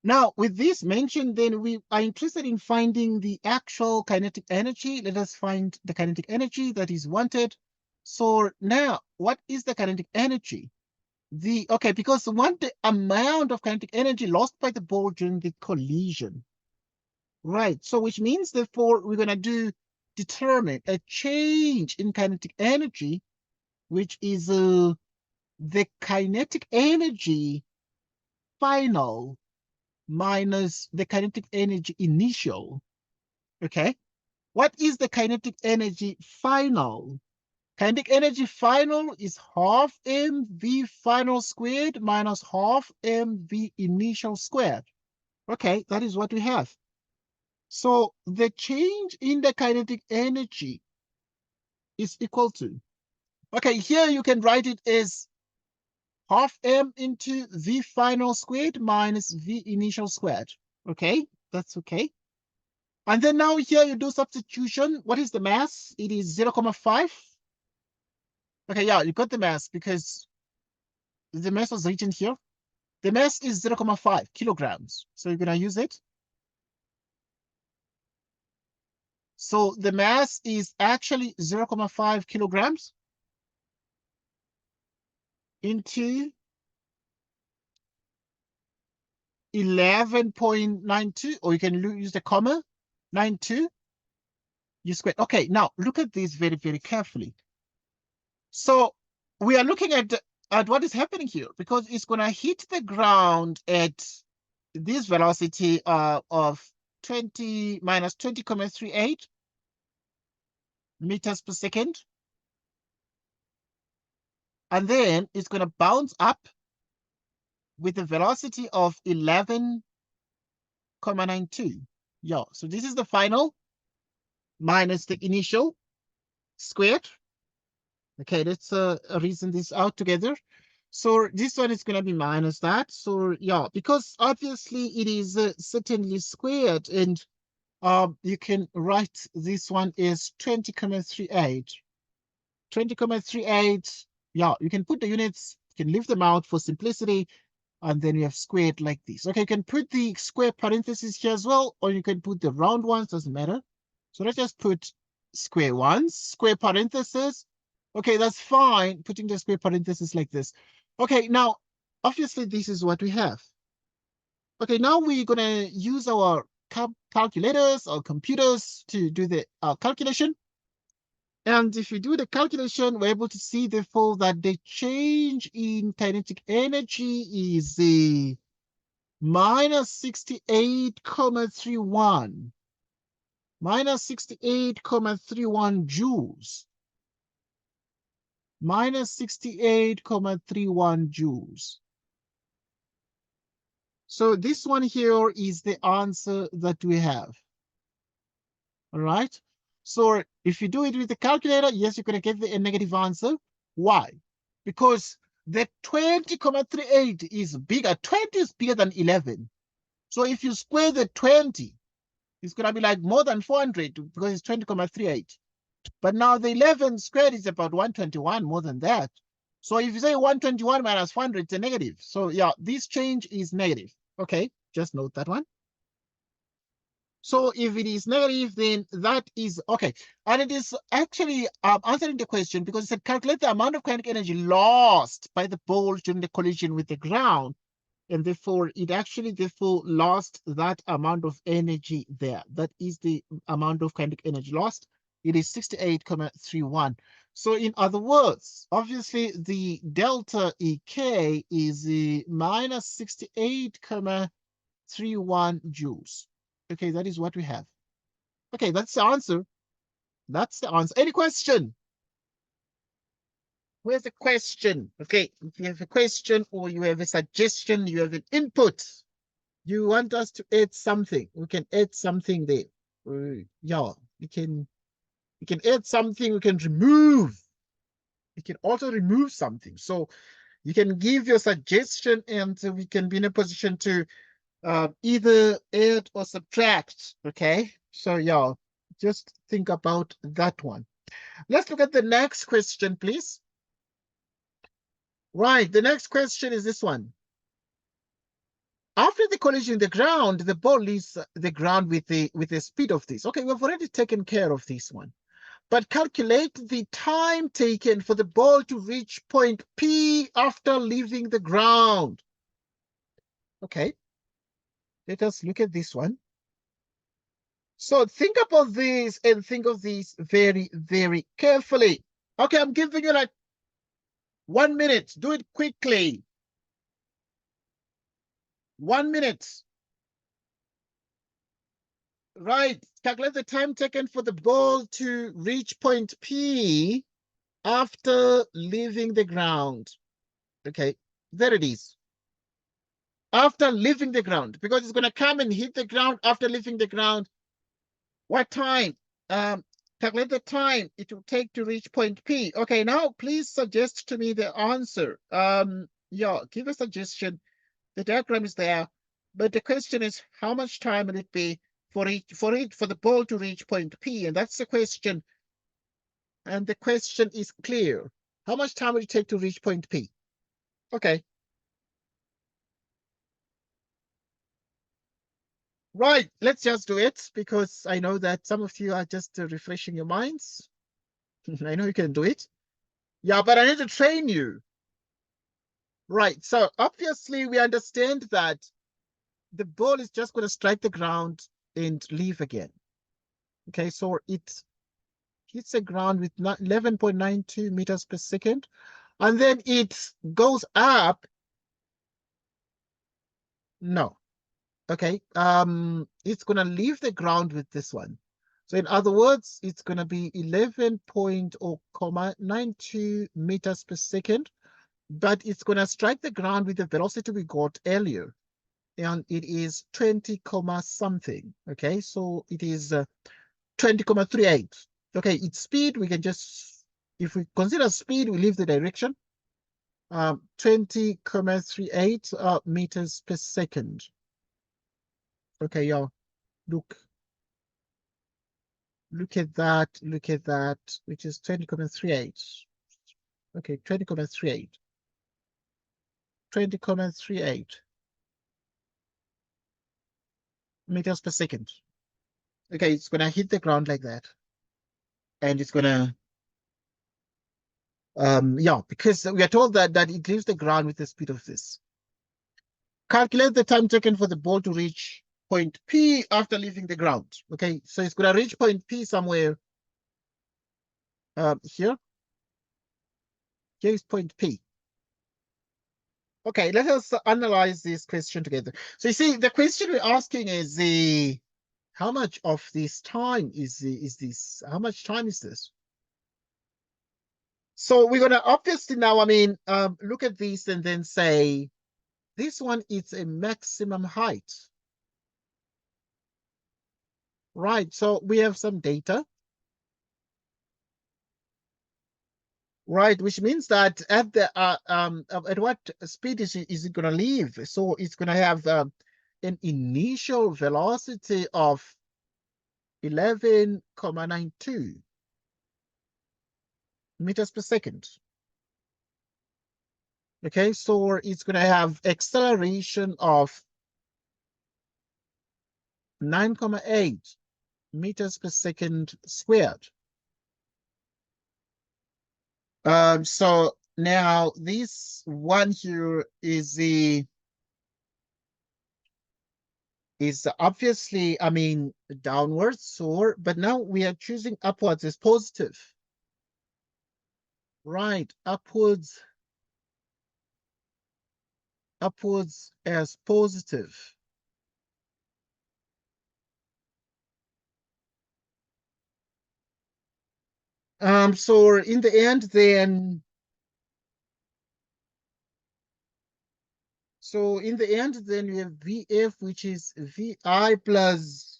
Now, with this mentioned, then we are interested in finding the actual kinetic energy. Let us find the kinetic energy that is wanted. So now, what is the kinetic energy? Because the amount of kinetic energy lost by the ball during the collision. Right, so which means, therefore, we're going to determine a change in kinetic energy, which is the kinetic energy final minus the kinetic energy initial. Okay, what is the kinetic energy final? Kinetic energy final is half mv final squared minus half mv initial squared. Okay, that is what we have. So the change in the kinetic energy is equal to, okay, here you can write it as half m into v final squared minus v initial squared. Okay, that's okay. And then now here you do substitution. What is the mass? It is 0.5. Okay, yeah, you got the mass because the mass was written here. The mass is 0.5 kilograms. So you're going to use it. So the mass is actually 0.5 kilograms into 11.92, or you can use the comma, 92 u squared. Okay, now look at this very, very carefully. So we are looking at what is happening here, because it's going to hit the ground at this velocity of 20 minus 20.38 meters per second. And then it's going to bounce up with a velocity of 11.92. Yeah, so this is the final minus the initial squared. Okay, let's reason this out together. So this one is going to be minus that. So yeah, because obviously it is certainly squared, and you can write this one as 20.38. 20.38. Yeah, you can put the units, you can leave them out for simplicity, and then you have squared like this. Okay, you can put the square parentheses here as well, or you can put the round ones, doesn't matter. So let's just put square ones, square parentheses. Okay, that's fine, putting the square parentheses like this. Okay, now, obviously, this is what we have. Okay, now we're going to use our calculators or computers to do the calculation. And if you do the calculation, we're able to see, therefore, that the change in kinetic energy is minus 68.31. Minus 68.31 joules. Minus 68.31 joules. So this one here is the answer that we have. All right. So if you do it with the calculator, yes, you're going to get a negative answer. Why? Because the 20.38 is bigger. 20 is bigger than 11. So if you square the 20, it's going to be like more than 400 because it's 20.38. But now the 11 squared is about 121, more than that. So if you say 121 minus 400, it's a negative. So yeah, this change is negative. Okay, just note that one. So if it is negative, then that is okay. And it is actually answering the question, because it said calculate the amount of kinetic energy lost by the ball during the collision with the ground. And therefore, it actually therefore lost that amount of energy there. That is the amount of kinetic energy lost. It is 68.31. So in other words, obviously the delta EK is minus 68.31 joules. Okay, that is what we have. Okay, that's the answer. That's the answer. Any question? Where's the question? Okay, if you have a question or you have a suggestion, you have an input, you want us to add something, we can add something there. Yeah, we can add something, we can remove. We can also remove something. So you can give your suggestion, and we can be in a position to either add or subtract. Okay, so yeah, just think about that one. Let's look at the next question, please. Right, the next question is this one. After the collision in the ground, the ball leaves the ground with the speed of this. Okay, we've already taken care of this one. But calculate the time taken for the ball to reach point P after leaving the ground. Okay, let us look at this one. So think about this and think of this very, very carefully. Okay, I'm giving you like 1 minute. Do it quickly. 1 minute. Right. Calculate the time taken for the ball to reach point P after leaving the ground. Okay, there it is. After leaving the ground, because it's going to come and hit the ground after leaving the ground. What time? Calculate the time it will take to reach point P. Okay, now please suggest to me the answer. Yeah, give a suggestion. The diagram is there, but the question is, how much time will it be for the ball to reach point P, and that's the question. And the question is clear. How much time would it take to reach point P? Okay. Right, let's just do it because I know that some of you are just refreshing your minds. I know you can do it. Yeah, but I need to train you. Right, so obviously we understand that the ball is just going to strike the ground and leave again. Okay, so it hits the ground with 11.92 meters per second, and then it goes up. No, okay, it's going to leave the ground with this one. So in other words, it's going to be 11.92 meters per second, but it's going to strike the ground with the velocity we got earlier. And it is 20 comma something. Okay, so it is 20.38. Okay, its speed, we can just, if we consider speed, we leave the direction. 20.38 meters per second. Okay, y'all, look at that, which is 20.38. Okay, 20.38. 20.38 meters per second. Okay, it's gonna hit the ground like that. And it's gonna, yeah, because we are told that it leaves the ground with the speed of this. Calculate the time taken for the ball to reach point P after leaving the ground. Okay, so it's gonna reach point P somewhere here. Here is point P. Okay, let us analyze this question together. So you see, the question we're asking is how much of this time is this? How much time is this? So we're gonna obviously now, I mean, look at this and then say, this one is a maximum height. Right, so we have some data. Right, which means that at the at what speed is it going to leave? So it's going to have an initial velocity of 11.92 meters per second. Okay, so it's going to have acceleration of 9.8 meters per second squared. So now this one here is obviously, I mean, downwards, so, but now we are choosing upwards as positive. Right, upwards as positive. So in the end, then, so in the end, then we have VF, which is VI plus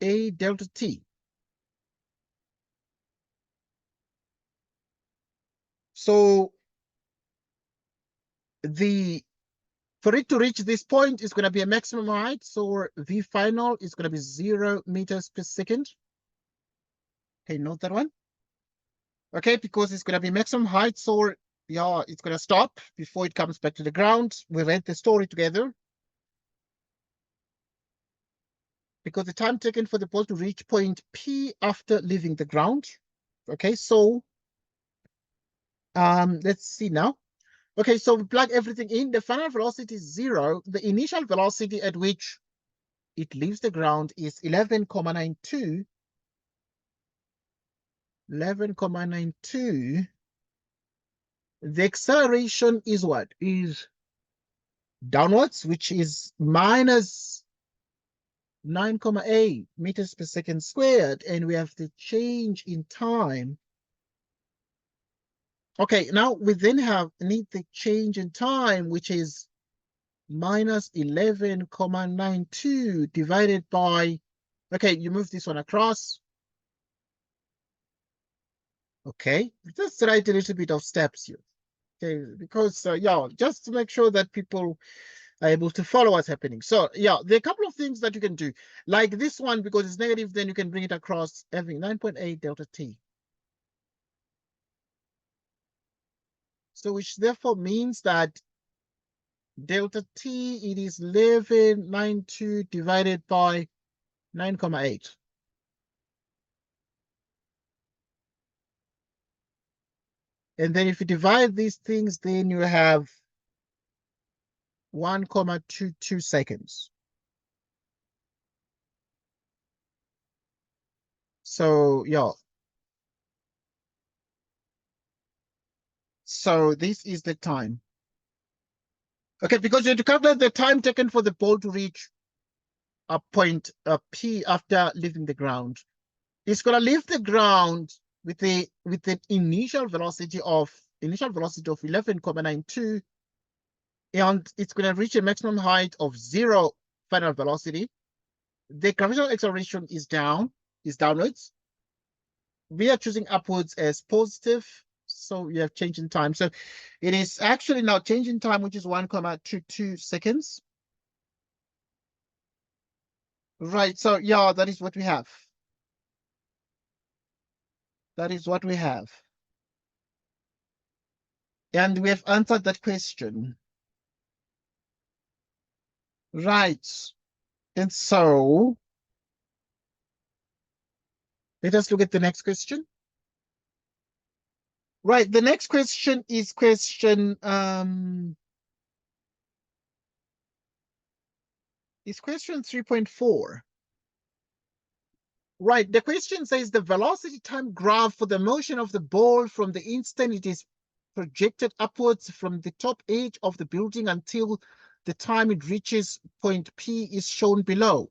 A delta T. So for it to reach this point is going to be a maximum height. So V final is going to be 0 meters per second. Okay, note that one. Okay, because it's going to be maximum height. So yeah, it's going to stop before it comes back to the ground. We read the story together. Because the time taken for the ball to reach point P after leaving the ground. Okay, so let's see now. Okay, so we plug everything in. The final velocity is 0. The initial velocity at which it leaves the ground is 11.92. 11.92. The acceleration is what? Is downwards, which is minus 9.8 meters per second squared. And we have the change in time. Okay, now we then need the change in time, which is minus 11.92 divided by, okay, you move this one across. Okay, just write a little bit of steps here. Okay, because, yeah, just to make sure that people are able to follow what's happening. So yeah, there are a couple of things that you can do. Like this one, because it's negative, then you can bring it across having 9.8 delta t. So which therefore means that delta t, it is 1192 divided by 9.8. And then if you divide these things, then you have 1.22 seconds. So yeah. So this is the time. Okay, because you have to calculate the time taken for the ball to reach a point P after leaving the ground. It's gonna leave the ground with the initial velocity of 11.92, and it's gonna reach a maximum height of 0 final velocity. The gravitational acceleration is downwards. We are choosing upwards as positive, so you have change in time. So it is actually now change in time, which is 1.22 seconds. Right, so yeah, that is what we have. That is what we have. And we have answered that question. Right. And so let us look at the next question. Right, the next question is question 3.4. Right, the question says the velocity time graph for the motion of the ball from the instant it is projected upwards from the top edge of the building until the time it reaches point P is shown below.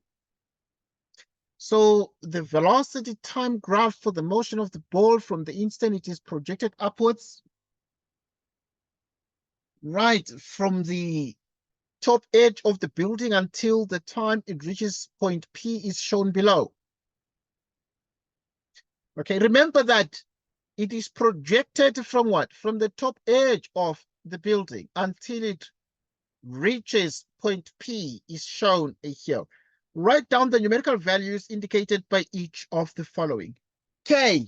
So the velocity time graph for the motion of the ball from the instant it is projected upwards, right, from the top edge of the building until the time it reaches point P is shown below. Okay, remember that it is projected from what? From the top edge of the building until it reaches point P is shown here. Write down the numerical values indicated by each of the following. K.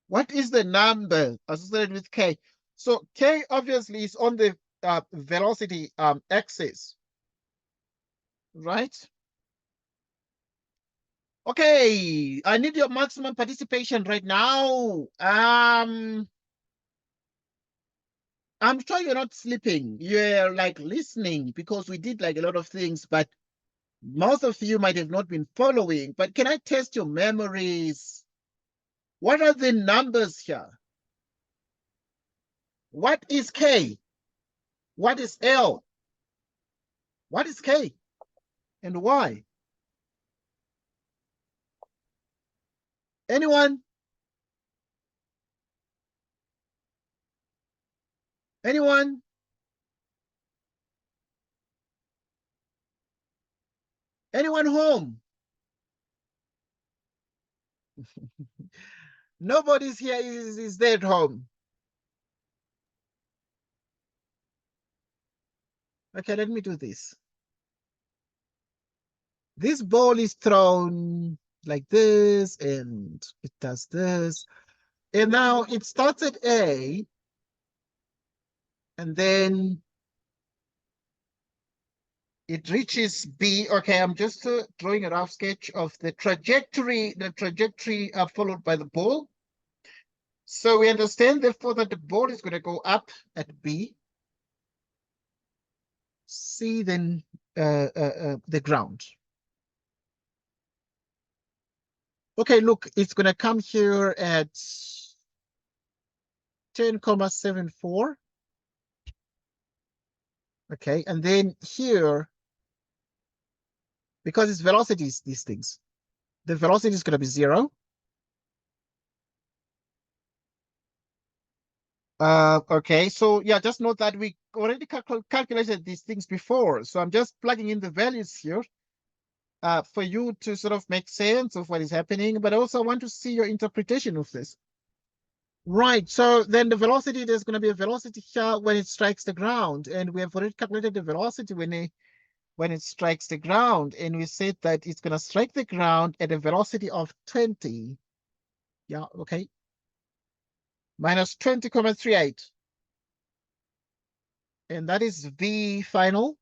What is the number associated with K? So K obviously is on the velocity axis, right? Okay, I need your maximum participation right now. I'm sure you're not sleeping. You're like listening because we did like a lot of things, but most of you might have not been following. But can I test your memories? What are the numbers here? What is K? What is L? What is K? And why? Anyone? Anyone? Anyone home? Nobody's here is there at home. Okay, let me do this. This ball is thrown like this, and it does this. And now it starts at A, and then it reaches B. Okay, I'm just drawing a rough sketch of the trajectory followed by the ball. So we understand, therefore, that the ball is going to go up at B, C, then the ground. Okay, look, it's going to come here at 10.74. Okay, and then here, because its velocity is these things, the velocity is going to be 0. Okay, so yeah, just note that we already calculated these things before. So I'm just plugging in the values here for you to sort of make sense of what is happening, but also I want to see your interpretation of this. Right, so then the velocity, there's going to be a velocity here when it strikes the ground, and we have already calculated the velocity when it strikes the ground, and we said that it's going to strike the ground at a velocity of 20. Yeah, okay. Minus 20,38. And that is V final.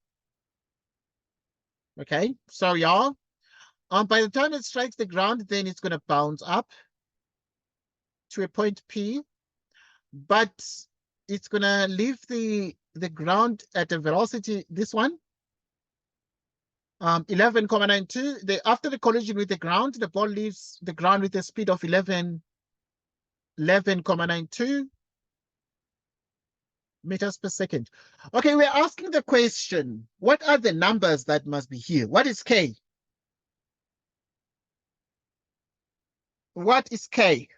Okay, so yeah. By the time it strikes the ground, then it's going to bounce up to a point P, but it's going to leave the ground at a velocity, this one, 11,92. After the collision with the ground, the ball leaves the ground with a speed of 11,92 meters per second. Okay, we're asking the question, what are the numbers that must be here? What is K? What is K?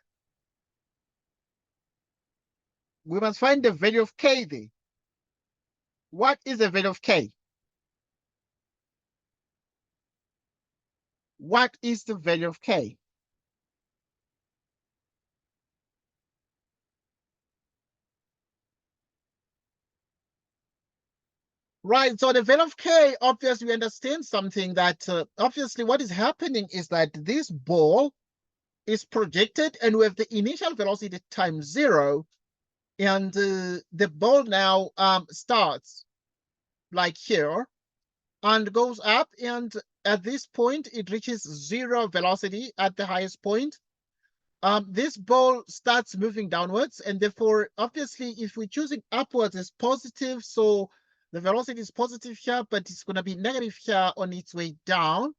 We must find the value of K there. What is the value of K? What is the value of K? Right, so the value of K, obviously we understand something that obviously what is happening is that this ball is projected and we have the initial velocity times 0, and the ball now starts like here and goes up, and at this point it reaches 0 velocity at the highest point. This ball starts moving downwards, and therefore, obviously, if we're choosing upwards, it's positive. So the velocity is positive here, but it's going to be negative here on its way down.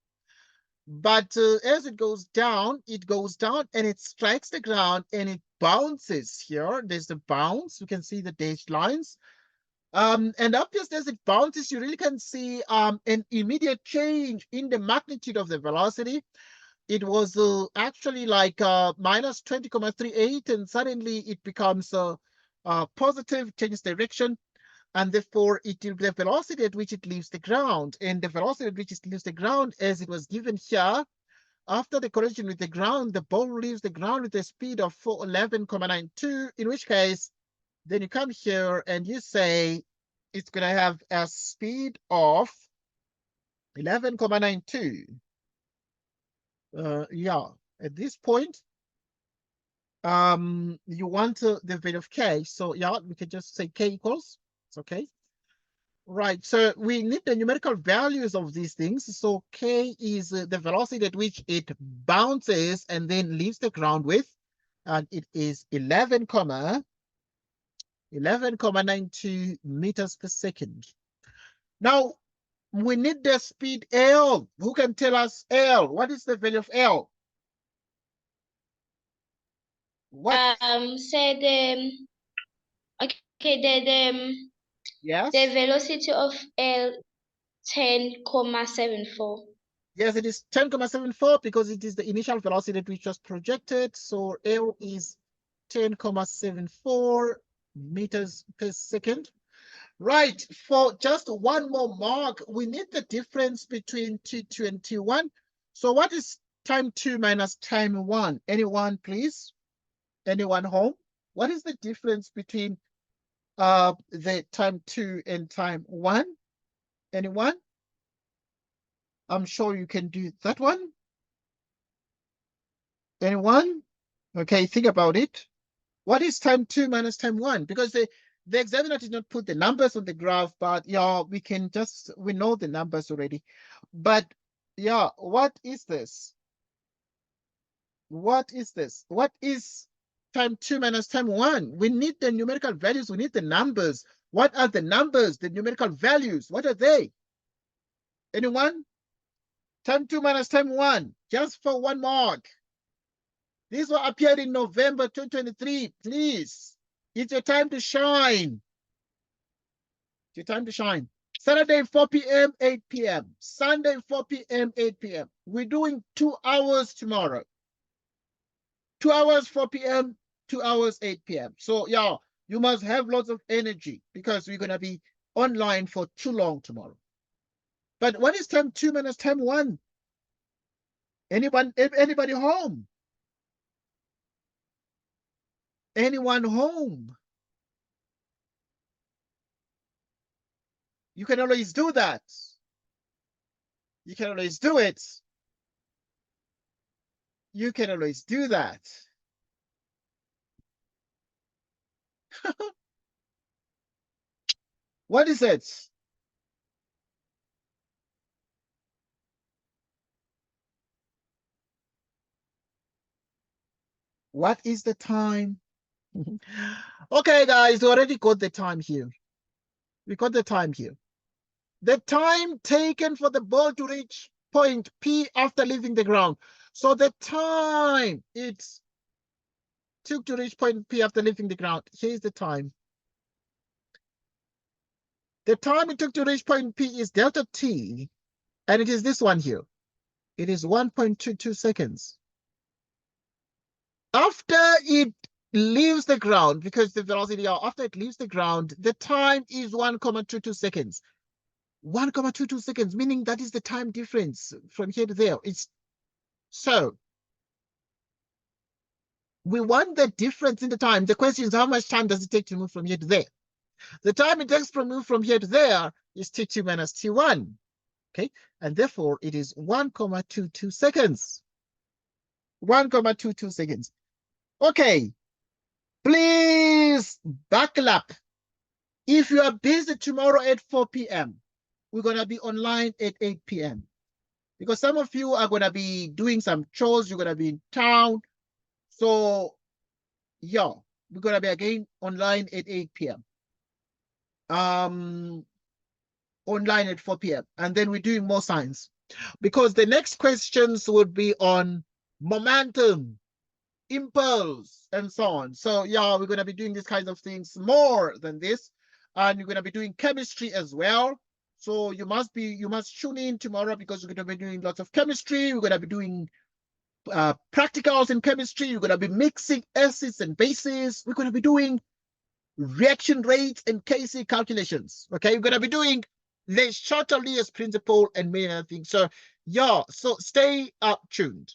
But as it goes down and it strikes the ground and it bounces here. There's the bounce. You can see the dashed lines. And obviously, as it bounces, you really can see an immediate change in the magnitude of the velocity. It was actually like minus 20,38, and suddenly it becomes positive, changes direction, and therefore the velocity at which it leaves the ground, and the velocity at which it leaves the ground, as it was given here, after the collision with the ground, the ball leaves the ground with a speed of 411,92, in which case, then you come here and you say it's going to have a speed of 11,92. Yeah, at this point, you want the value of K. So yeah, we can just say K equals, it's okay. Right, so we need the numerical values of these things. So K is the velocity at which it bounces and then leaves the ground with, and it is 11,92 meters per second. Now, we need the speed L. Who can tell us L? What is the value of L? What? Say Yes. the velocity of L 10,74. Yes, it is 10,74 because it is the initial velocity that we just projected. So L is 10,74 meters per second. Right, for just one more mark, we need the difference between T2 and T1. So what is time 2 minus time 1? Anyone, please? Anyone home? What is the difference between the time 2 and time 1? Anyone? I'm sure you can do that one. Anyone? Okay, think about it. What is time 2 minus time 1? Because the examiner did not put the numbers on the graph, but yeah, we know the numbers already. But yeah, what is this? What is this? What is time 2 minus time 1? We need the numerical values. We need the numbers. What are the numbers, the numerical values? What are they? Anyone? Time 2 minus time 1, just for one mark. These will appear in November 2023. Please, it's your time to shine. It's your time to shine. Saturday, 4 p.m., 8 p.m. Sunday, 4 p.m., 8 p.m. We're doing 2 hours tomorrow. 2 hours, 4 p.m., 2 hours, 8 p.m. So, yeah, you must have lots of energy because we're going to be online for too long tomorrow. But what is time 2 minus time 1? Anybody home? Anyone home? You can always do that. You can always do it. You can always do that. What is it? What is the time? Okay, guys, we already got the time here. We got the time here. The time taken for the ball to reach point P after leaving the ground. So the time it took to reach point P after leaving the ground. Here's the time. The time it took to reach point P is delta T, and it is this one here. It is 1.22 seconds. After it leaves the ground, because the velocity after it leaves the ground, the time is 1.22 seconds. 1.22 seconds, meaning that is the time difference from here to there. It's so we want the difference in the time. The question is, how much time does it take to move from here to there? The time it takes to move from here to there is T2 minus T1. Okay, and therefore it is 1.22 seconds. 1.22 seconds. Okay, please buckle up. If you are busy tomorrow at 4 p.m., we're going to be online at 8 p.m. because some of you are going to be doing some chores. You're going to be in town. So, yeah, we're going to be again online at 8 p.m. Online at 4 p.m. And then we're doing more science because the next questions would be on momentum, impulse, and so on. So, yeah, we're going to be doing these kinds of things more than this. And you're going to be doing chemistry as well. So you must tune in tomorrow because we're going to be doing lots of chemistry. We're going to be doing practicals in chemistry. You're going to be mixing acids and bases. We're going to be doing reaction rates and Kc calculations. Okay, we're going to be doing Le Chatelier's principle and many other things. So yeah, so stay tuned.